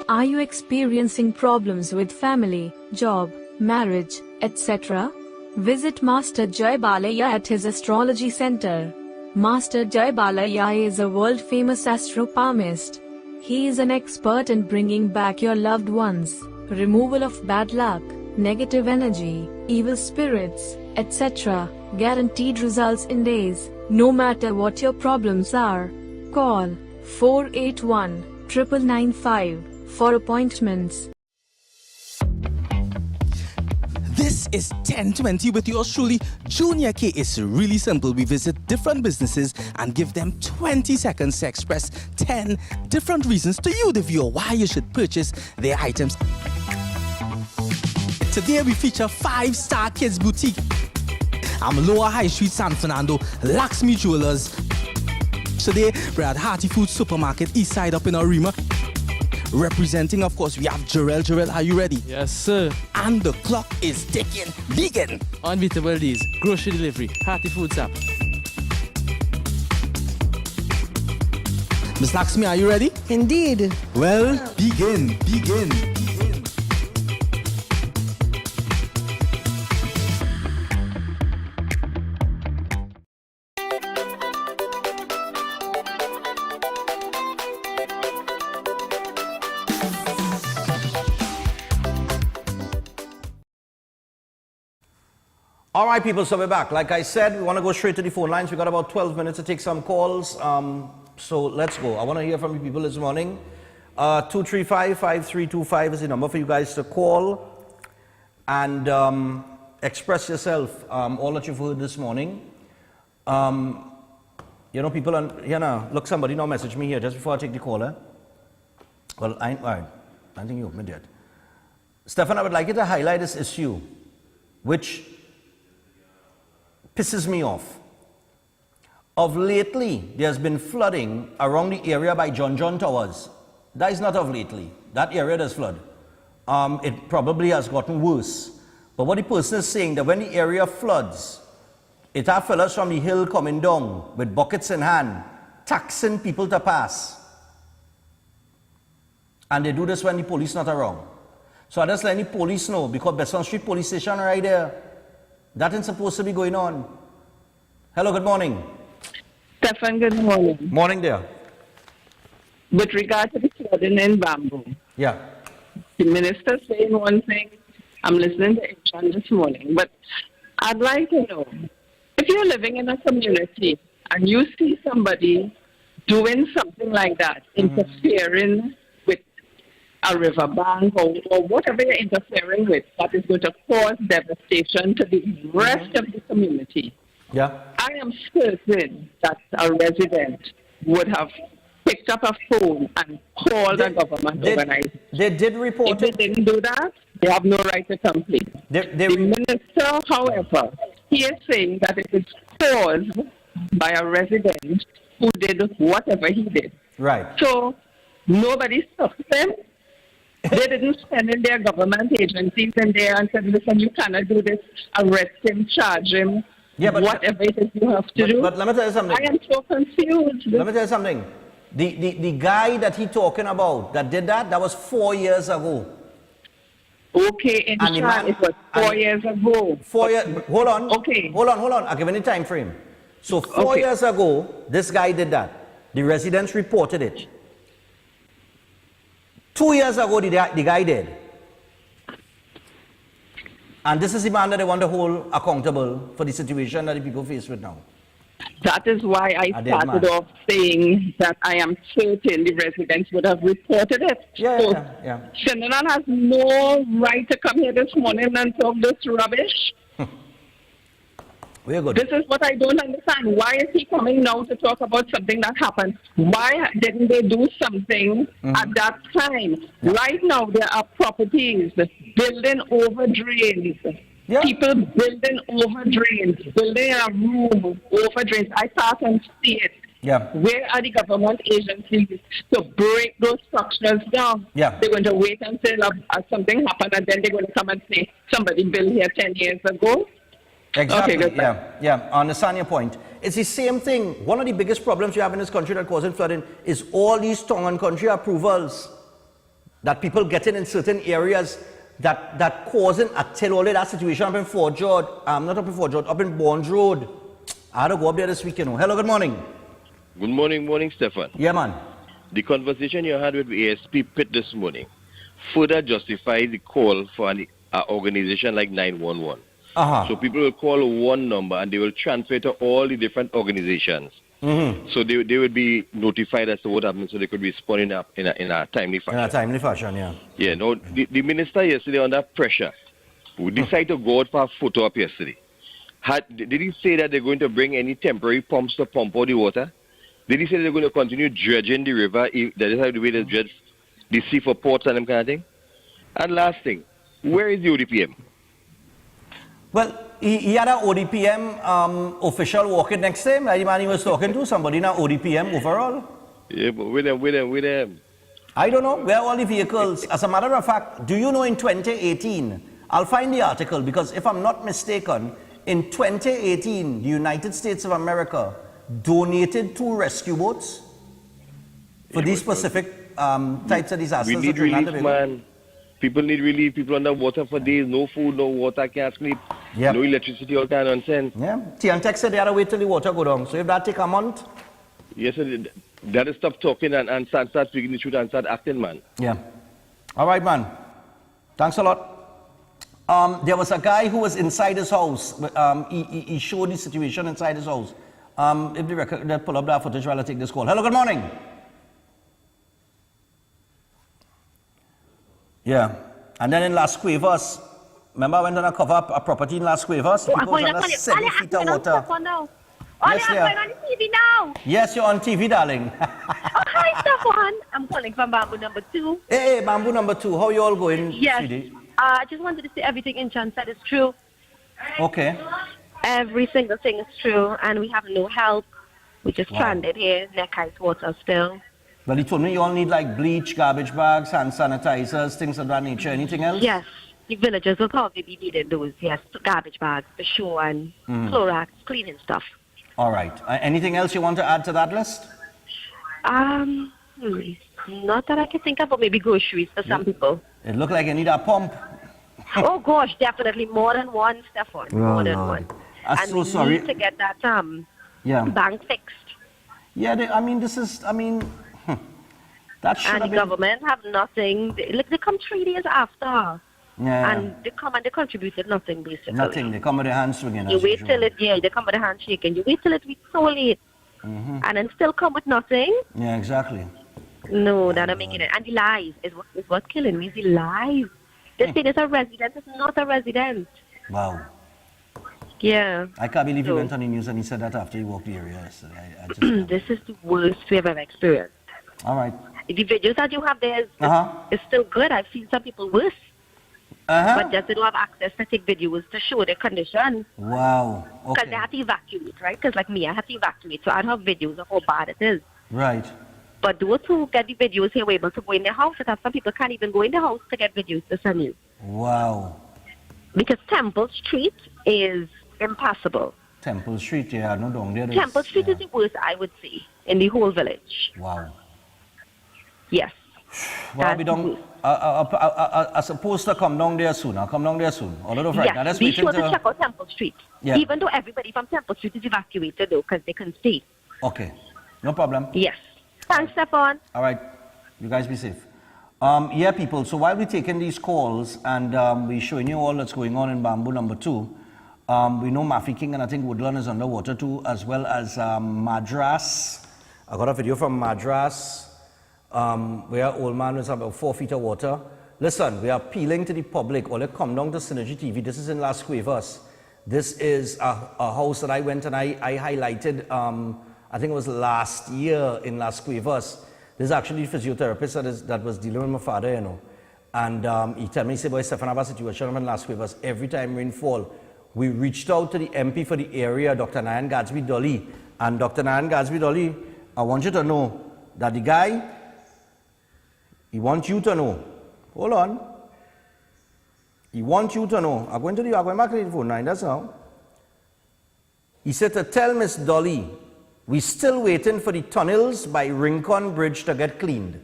Are you experiencing problems with family, job, marriage, etc.? Visit Master Jai Balaya at his astrology center. Master Jai Balaya is a world-famous astro-palmist. He is an expert in bringing back your loved ones, removal of bad luck, negative energy, evil spirits, etc. Guaranteed results in days, no matter what your problems are. Call 481-9995 for appointments. This is 1020 with yours truly, Junior K. It's really simple. We visit different businesses and give them 20 seconds to express 10 different reasons to you, the viewer, why you should purchase their items. Today we feature 5-Star Kids Boutique. I'm Lower High Street, San Fernando, Lakshmi Jewelers. Today we're at Hearty Food Supermarket, East Side up in Arima. Representing, of course, we have Jarrell. Jarrell, are you ready? Yes, sir. And the clock is ticking. Begin. Unbeatable days, grocery delivery, hearty foods app. Ms. Lakshmi, are you ready? Indeed. Well, begin. All right, people, so we're back. Like I said, we want to go straight to the phone lines. We got about 12 minutes to take some calls. So let's go. I want to hear from you people this morning. 235-5325 is the number for you guys to call and express yourself, all that you've heard this morning. You know, people, here now, look, somebody now message me here just before I take the caller. Well, I don't think you opened it yet. Stephan, I would like you to highlight this issue, which pisses me off. Of lately, there's been flooding around the area by John Towers. That is not of lately. That area does flood. It probably has gotten worse. But what the person is saying, that when the area floods, it have fellas from the hill coming down with buckets in hand, taxing people to pass. And they do this when the police not around. So I just let the police know, because Besson Street Police Station right there, that ain't supposed to be going on. Hello, good morning. Stephan, good morning. Morning there. With regard to the flooding in Bamboo, yeah, the minister saying one thing, I'm listening to H1 this morning, but I'd like to know, if you're living in a community and you see somebody doing something like that, interfering with a riverbank or whatever you're interfering with, that is going to cause devastation to the rest of the community. Yeah. I am certain that a resident would have picked up a phone and called a government organization. They did report it. If they didn't do that, they have no right to complain. The minister, however, he is saying that it is caused by a resident who did whatever he did. Right. So nobody stopped them. They didn't send in their government agencies in there and said, listen, you cannot do this, arrest him, charge him, whatever it is you have to do. But let me tell you something. I am so confused. Let me tell you something. The guy that he talking about that did that, that was 4 years ago. Okay, in fact, it was 4 years ago. 4 years, hold on. Okay. Hold on. I'll give you the time frame. So 4 years ago, this guy did that. The residents reported it. 2 years ago, the guy did. And this is the man that they want to hold accountable for the situation that the people face with now. That is why I started off saying that I am certain the residents would have reported it. Yeah. Trinidad has no right to come here this morning and talk this rubbish. Very good. This is what I don't understand. Why is he coming now to talk about something that happened? Why didn't they do something at that time? Right now, there are properties building over drains. People building over drains, building a room over drains. I pass and see it. Yeah. Where are the government agencies to break those structures down? Yeah. They're going to wait until something happens and then they're going to come and say, somebody built here 10 years ago. Exactly. Okay, yeah. I understand your point. It's the same thing. One of the biggest problems you have in this country that causes flooding is all these town and country approvals that people get in certain areas that causing until all that situation up in Fort George, not up in Fort George, up in Bonds Road. I had to go up there this weekend. Hello, good morning. Good morning, Stephan. Yeah, man. The conversation you had with ASP Pitt this morning further justifies the call for an organization like 911. So people will call one number and they will transfer to all the different organizations. So they will be notified as to what happened, so they could be responding up in a timely fashion. In a timely fashion, yeah. Yeah, no, the minister yesterday under pressure, who decided to go out for a photo op yesterday, did he say that they're going to bring any temporary pumps to pump out the water? Did he say they're going to continue dredging the river, that is how the way they dredge the sea for ports and them kind of thing? And last thing, where is the ODPM? Well, he had an ODPM official walking next to him. Like the man he was talking to, somebody in an ODPM overall. Yeah, but with them. I don't know where all the vehicles. As a matter of fact, do you know in 2018, I'll find the article because if I'm not mistaken, in 2018, the United States of America donated 2 rescue boats for these specific types of disasters. We need relief, man. People need relief. People underwater for days. No food, no water, can't sleep. Yep. No electricity, all kind of nonsense. Yeah. Tiantex said they had to wait till the water go down. So if that take a month. Yes, sir. They had to stop talking and start speaking the truth and start acting, man. Yeah. All right, man. Thanks a lot. There was a guy who was inside his house. He showed the situation inside his house. If the record, they pull up that footage while I take this call. Hello, good morning. Yeah. And then in Las Cuevas, remember I went on a cover up a property in Las Cuevas? People was under 7 feet of water. Yes, I'm on TV now. Yes, you're on TV, darling. Hi, Stephan. I'm calling from Bamboo number 2. Hey, Bamboo number 2. How you all going, Yes. sweetie? I just wanted to say everything Inchan said is true. Okay. Every single thing is true, and we have no help. We're just stranded here, neck-high water still. Well, he told me you all need like bleach, garbage bags, hand sanitizers, things of that nature. Anything else? Yes. The villagers will probably be needing those, yes. Garbage bags, for sure, and Clorox, cleaning stuff. All right. Anything else you want to add to that list? Not that I can think of, but maybe groceries for some people. It looked like you need a pump. Oh gosh, definitely more than one, Stephan. More than one. I'm and so we sorry. need to get that bank fixed. Yeah, that should And the government have nothing. They come 3 days after. Yeah. And they come and they contributed nothing, basically. Nothing. They come with their hands swinging. You wait till they come with their hands shaking. You wait till it's so late. And then still come with nothing. Yeah, exactly. No, that don't make it. And the lies is what's killing me. Is the lies. They say there's a resident. It's not a resident. Wow. Yeah. I can't believe you went on the news and he said that after he walked the area yesterday. I just this is the worst we've ever experienced. All right. The videos that you have there is still good. I've seen some people worse. But just they don't have access to take videos to show their condition. Wow. Because they have to evacuate, right? Because like me, I have to evacuate. So I don't have videos of how bad it is. Right. But those who get the videos here were able to go in their house. Because some people can't even go in their house to get videos to send you. Wow. Because Temple Street is impassable. Temple Street, yeah, no down there. Temple Street is the worst, I would say, in the whole village. Wow. Yes. Well, we don't. I'm supposed to come down there soon. I'll come down there soon. All of right. Yes. Now let's Be wait sure until. to check out Temple Street. Yeah. Even though everybody from Temple Street is evacuated, though, because they can stay. Okay. No problem. Yes. Thanks, Stephan. All right. You guys be safe. Yeah, people. So while we're taking these calls and we're showing you all that's going on in Bamboo number 2, we know Mafi and I think Woodland is underwater too, as well as Madras. I got a video from Madras where old man was about 4 feet of water. Listen, we are appealing to the public. Or let's come down to Synergy TV. This is in Las Cuevas. This is a house that I went and I highlighted, I think it was last year in Las Cuevas. There's actually a physiotherapist that was dealing with my father, you know. And he told me, he said, boy, Stephan, I have a situation in Las Cuevas. Every time rainfall, we reached out to the MP for the area, Dr. Nayan Gadsby-Dolly. And Dr. Nayan Gadsby-Dolly, I want you to know that the guy, he wants you to know. Hold on. He wants you to know. I'm going back to the phone line, that's now. He said to tell Miss Dolly, we're still waiting for the tunnels by Rincon Bridge to get cleaned.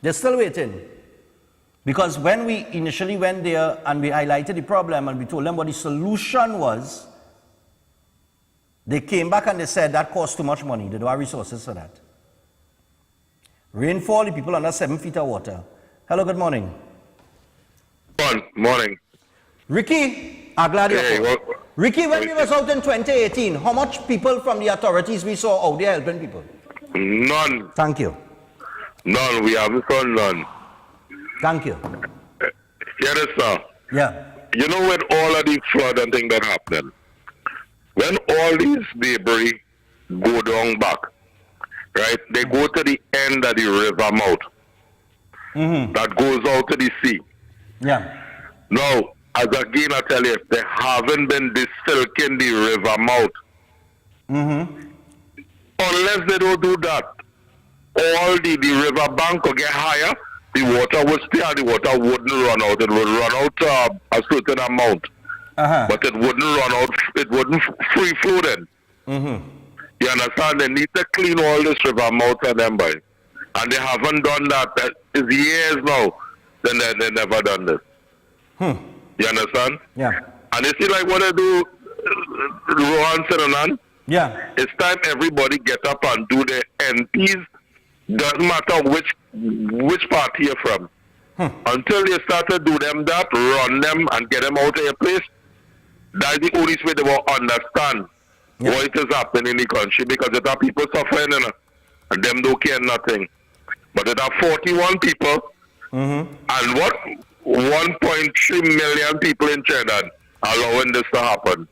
They're still waiting. Because when we initially went there and we highlighted the problem and we told them what the solution was, they came back and they said that cost too much money. They don't have resources for that. Rainfall, the people under 7 feet of water. Hello, good morning. Good morning. Ricky, I'm glad you're here. Ricky, when we was out in 2018, how much people from the authorities we saw out there helping people? None. Thank you. None. We haven't saw none. Thank you. Hear this, sir. Yeah. You know, with all of these flood and things that happen, when all these debris go down back, right, they go to the end of the river mouth. That goes out to the sea. Yeah. Now, as again I tell you, they haven't been desilking the river mouth. Unless they don't do that, all the river bank will get higher, the water will stay and the water wouldn't run out. It would run out a certain amount. But it wouldn't run out, it wouldn't free flow then. You understand? They need to clean all this river mouth and them by. And they haven't done that. That is years now. Then they never done this. You understand? Yeah. And you see like what they do, Rohan Sinanan? Yeah. It's time everybody get up and do their MPs. Doesn't matter which party you're from. Until you start to do them that, run them and get them out of your place, that's the only way they will understand what is happening in the country, because there are people suffering and them don't care nothing. But there are 41 people and what 1.3 million people in Trinidad allowing this to happen.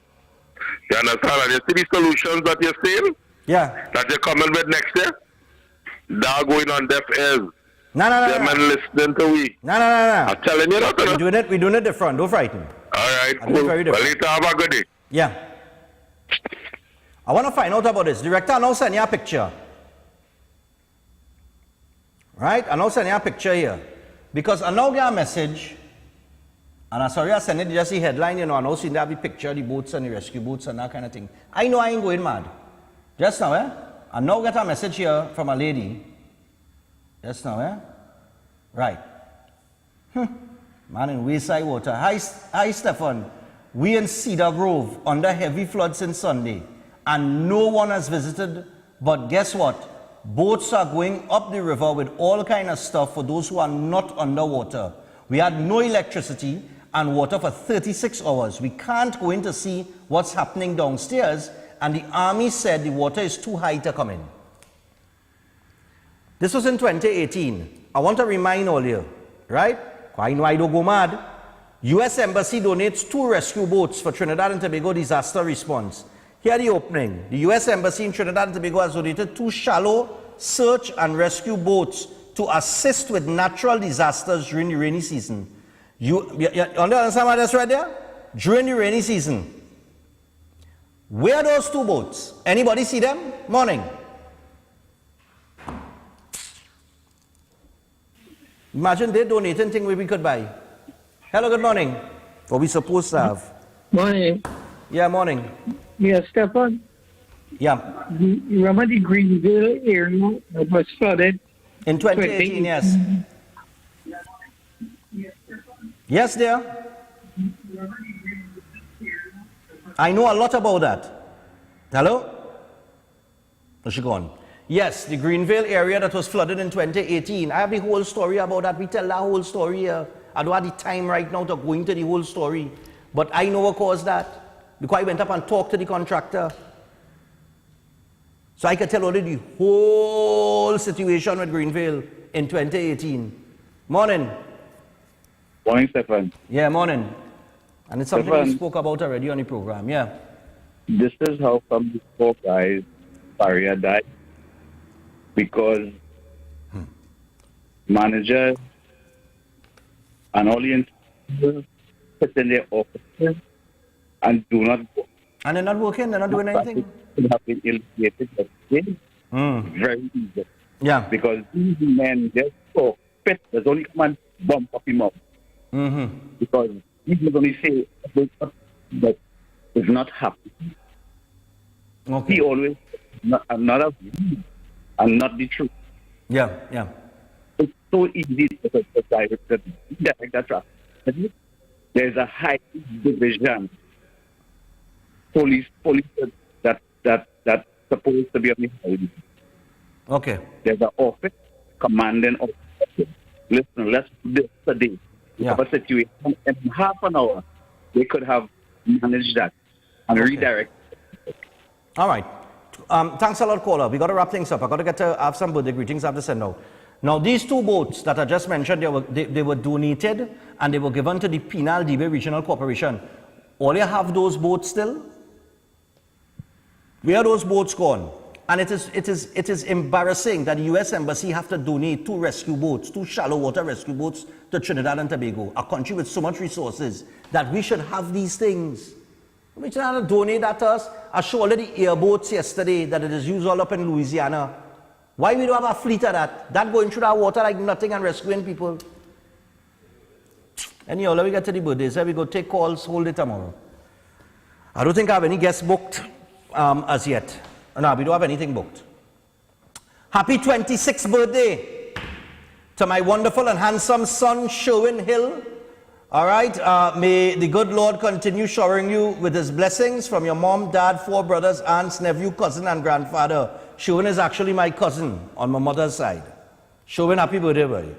You understand? And you see the solutions that you're saying? Yeah. That you're coming with next year? They're going on deaf ears. No. Them and listening to we. No. I'm telling you that. We're doing it different. Don't frighten. All right, cool. Very different. Well, later, have a good day. Yeah. I want to find out about this. Director, now send you a picture. Right? I now send you a picture here. Because I now get a message, and I'm sorry I send it, just the headline, you know, I now see the picture, the boats and the rescue boats and that kind of thing. I know I ain't going mad. Just now, I now get a message here from a lady. Just now, Right. Man in Wayside Water. Hi, Stephan. We in Cedar Grove under heavy floods since Sunday, and no one has visited. But guess what? Boats are going up the river with all kind of stuff for those who are not underwater. We had no electricity and water for 36 hours. We can't go in to see what's happening downstairs, and the army said the water is too high to come in. This was in 2018. I want to remind all you, right? I know I don't go mad. U.S. Embassy donates 2 rescue boats for Trinidad and Tobago disaster response. Here the opening. The U.S. Embassy in Trinidad and Tobago has donated 2 shallow search and rescue boats to assist with natural disasters during the rainy season. You understand what that's right there? During the rainy season. Where are those 2 boats? Anybody see them? Morning. Imagine they donating thing we could buy. Hello, good morning. What we supposed to have? Morning. Yeah, morning. Yeah, Stephan. Yeah. You remember the Greenville area that was flooded? In 2018, yes. Yes, dear. I know a lot about that. Hello? Where's she gone? Yes, the Greenville area that was flooded in 2018. I have the whole story about that. We tell that whole story here. I don't have the time right now to go into the whole story. But I know what caused that. Because I went up and talked to the contractor. So I could tell already the whole situation with Greenville in 2018. Morning. Morning, Stephan. Yeah, morning. And it's something Stephan, we spoke about already on the program, yeah. This is how come the 4 guys, Faria died. Because managers and all the individuals sit in their offices and do not work. And they're not working, they're not doing anything. Could have been illustrated yesterday. Very easy. Yeah. Because these men just so fit, there's only come and bump up him up. Because he was only say that is not happy. Okay. He always another and not the truth. Yeah, yeah. It's so easy to direct that traffic. There's a high division police that's supposed to be on the highway. Okay. There's an office commanding officer. Listen, let's do this today. We have a situation in half an hour. They could have managed that and redirect. All right. Thanks a lot, caller. We got to wrap things up. I got to get to have some birthday greetings I have to send out. Now, these 2 boats that I just mentioned, they were donated and they were given to the Penal DB Regional Corporation. All you have those boats still? Where are those boats gone? And it is embarrassing that the U.S. Embassy have to donate 2 rescue boats, 2 shallow water rescue boats to Trinidad and Tobago, a country with so much resources, that we should have these things. We should have to donate that to us. I showed already the airboats yesterday that it is used all up in Louisiana. Why we don't have a fleet of that? That going through that water like nothing and rescuing people. Anyhow, let me get to the birthdays. We go take calls, hold it tomorrow. I don't think I have any guests booked as yet. No, we don't have anything booked. Happy 26th birthday to my wonderful and handsome son, Sherwin Hill. All right, may the good Lord continue showering you with his blessings from your mom, dad, 4 brothers, aunts, nephew, cousin, and grandfather. Sherwin is actually my cousin on my mother's side. Sherwin, happy birthday, buddy.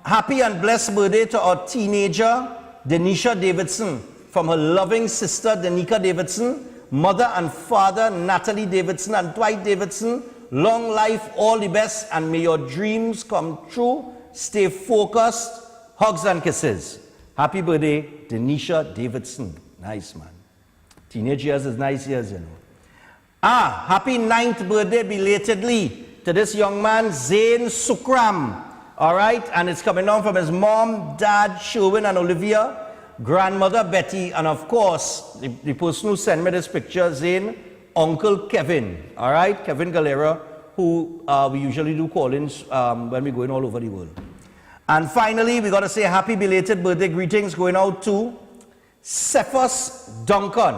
Happy and blessed birthday to our teenager, Denisha Davidson, from her loving sister, Danica Davidson, mother and father, Natalie Davidson and Dwight Davidson. Long life, all the best, and may your dreams come true. Stay focused. Hugs and kisses. Happy birthday, Denisha Davidson. Nice, man. Teenage years is nice years, you know. Happy 9th birthday belatedly to this young man, Zain Sukram. All right, and it's coming down from his mom, dad, Sherwin and Olivia, grandmother, Betty, and of course, the person who sent me this picture, Zain, Uncle Kevin. All right, Kevin Galera, who we usually do call-ins when we're going all over the world. And finally, we got to say happy belated birthday greetings going out to Cephas Duncan,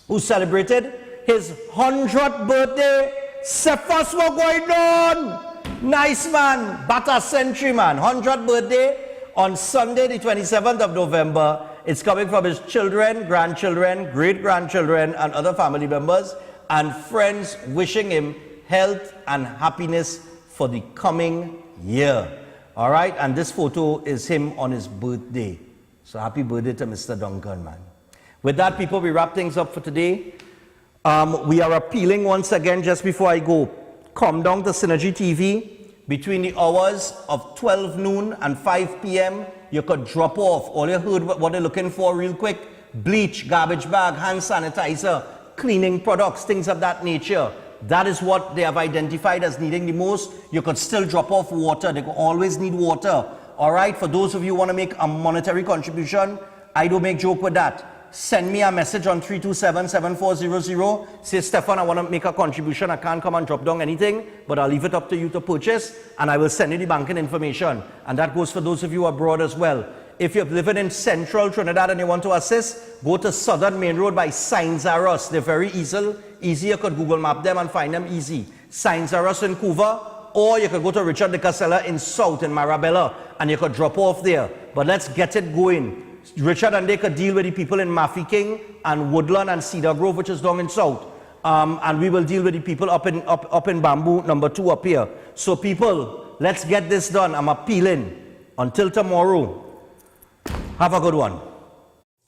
who celebrated his 100th birthday. Cephas, what going on? Nice, man. Bata century, man. 100th birthday on Sunday, the 27th of November. It's coming from his children, grandchildren, great-grandchildren, and other family members and friends wishing him health and happiness for the coming year. All right, and this photo is him on his birthday. So happy birthday to Mr. Duncan, man. With that, people, we wrap things up for today. We are appealing once again, just before I go, come down to Synergy TV between the hours of 12 noon and 5 p.m. You could drop off. All you heard what they're looking for real quick: bleach, garbage bag, hand sanitizer, cleaning products, things of that nature. That is what they have identified as needing the most. You could still drop off water. They always need water. All right, for those of you who want to make a monetary contribution, I don't make joke with that. Send me a message on 327-7400. Say, Stephan, I want to make a contribution. I can't come and drop down anything, but I'll leave it up to you to purchase, and I will send you the banking information. And that goes for those of you abroad as well. If you're living in central Trinidad and you want to assist, go to Southern Main Road by Signs Are Us. They're very easy. You could Google map them and find them easy. Signs Are Us in Couva, or you could go to Richard de Casella in South, in Marabella, and you could drop off there. But let's get it going. Richard and they could deal with the people in Mafeking and Woodland and Cedar Grove, which is down in South. And we will deal with the people up in Bamboo, number 2 up here. So people, let's get this done. I'm appealing. Until tomorrow, have a good one.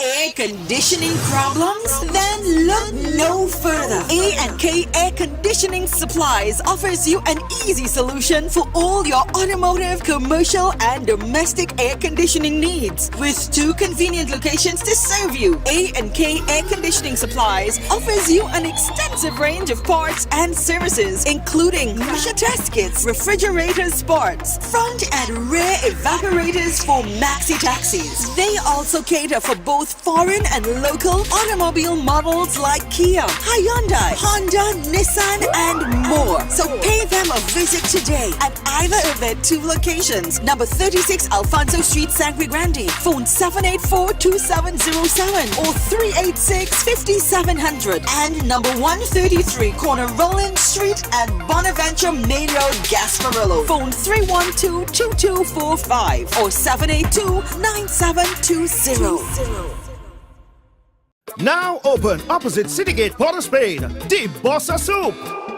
Air conditioning problems? Then look no further. A&K Air Conditioning Supplies offers you an easy solution for all your automotive, commercial, and domestic air conditioning needs. With 2 convenient locations to serve you, A&K Air Conditioning Supplies offers you an extensive range of parts and services, including pressure test kits, refrigerator parts, front and rear evaporators for maxi taxis. They also cater for both foreign and local automobile models like Kia, Hyundai, Honda, Nissan, and more. So pay them a visit today at either of their 2 locations. Number 36 Alfonso Street, Sangre Grande. Phone 784-2707 or 386-5700. And number 133 Corner Roland Street at Bonaventure Main Road, Gasparillo. Phone 312-2245 or 782-9720. Now open opposite Citygate, Port of Spain, the Bossa Soup.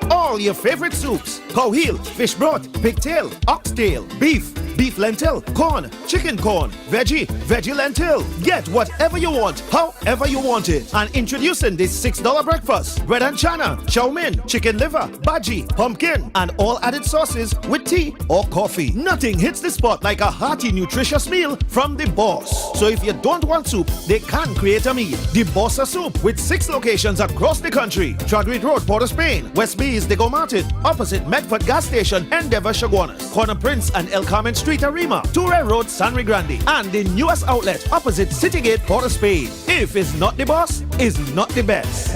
All your favorite soups: cow heel, fish broth, pigtail, oxtail, beef lentil, corn, chicken corn, veggie lentil. Get whatever you want, however you want it. And introducing this $6 breakfast: bread and chana, chow mein, chicken liver, bhaji, pumpkin, and all added sauces with tea or coffee. Nothing hits the spot like a hearty, nutritious meal from the boss. So if you don't want soup, they can create a meal. The Bossa Soup, with 6 locations across the country: Chadwick Road, Port of Spain; West Bees, Diego Martin, opposite Medford Gas Station, Endeavour, Chaguanas; Corner Prince and El Carmen Street, Arima; Toure Road, San Grande; and the newest outlet opposite Citygate, Port of Spain. If it's not the boss, it's not the best.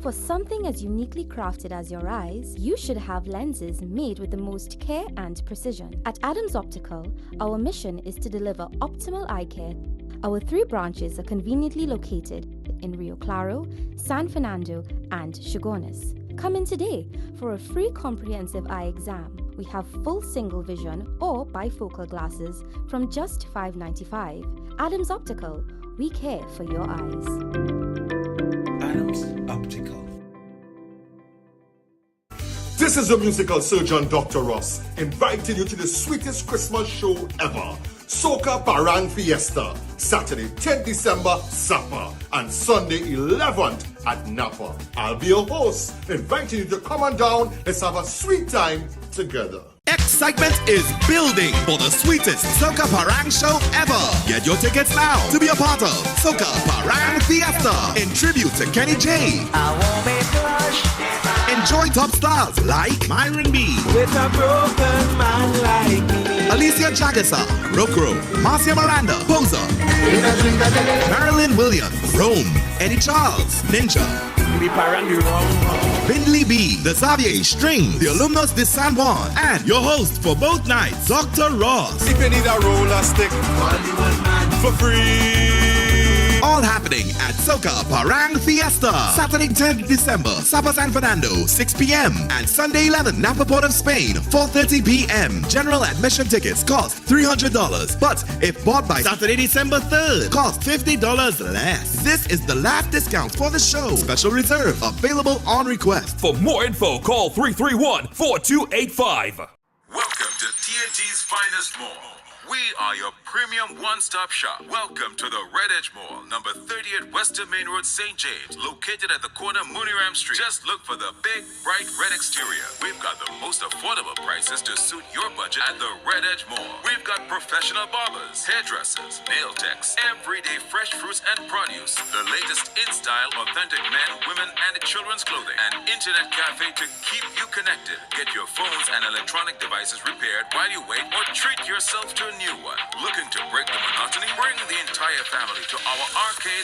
For something as uniquely crafted as your eyes, you should have lenses made with the most care and precision. At Adams Optical, our mission is to deliver optimal eye care. Our 3 branches are conveniently located in Rio Claro, San Fernando, and Chagones. Come in today for a free comprehensive eye exam. We have full single vision or bifocal glasses from just $5.95. Adams Optical, we care for your eyes. Adams Optical. This is the musical surgeon Dr. Ross, inviting you to the sweetest Christmas show ever. Soca Parang Fiesta, Saturday 10th December, Sapa, and Sunday 11th at Napa. I'll be your host, inviting you to come on down. Let's have a sweet time together. Excitement is building for the sweetest Soca Parang show ever. Get your tickets now to be a part of Soca Parang Fiesta in tribute to Kenny J. Enjoy top stars like Myron B. With a broken man like me. Alicia Jagasa, Rokro, Marcia Miranda, Poser, Marilyn Williams, Rome, Eddie Charles, Ninja, Bindley B, the Xavier String, the Alumnus de San Juan, and your host for both nights, Dr. Ross. If you need a roller stick for free. All happening at Soca Parang Fiesta. Saturday 10th December, Sapa San Fernando, 6 p.m. And Sunday 11th, Napa Port of Spain, 4:30 p.m. General admission tickets cost $300. But if bought by Saturday December 3rd, cost $50 less. This is the last discount for the show. Special reserve available on request. For more info, call 331-4285. Welcome to TNT's Finest Mall. We are your premium one-stop shop. Welcome to the Red Edge Mall, number 30 at Western Main Road, St. James, located at the corner of Mooneyram Street. Just look for the big, bright red exterior. We've got the most affordable prices to suit your budget at the Red Edge Mall. We've got professional barbers, hairdressers, nail techs, everyday fresh fruits and produce, the latest in-style, authentic men, women, and children's clothing, an internet cafe to keep you connected. Get your phones and electronic devices repaired while you wait, or treat yourself to a new one. Looking to break the monotony? Bring the entire family to our arcade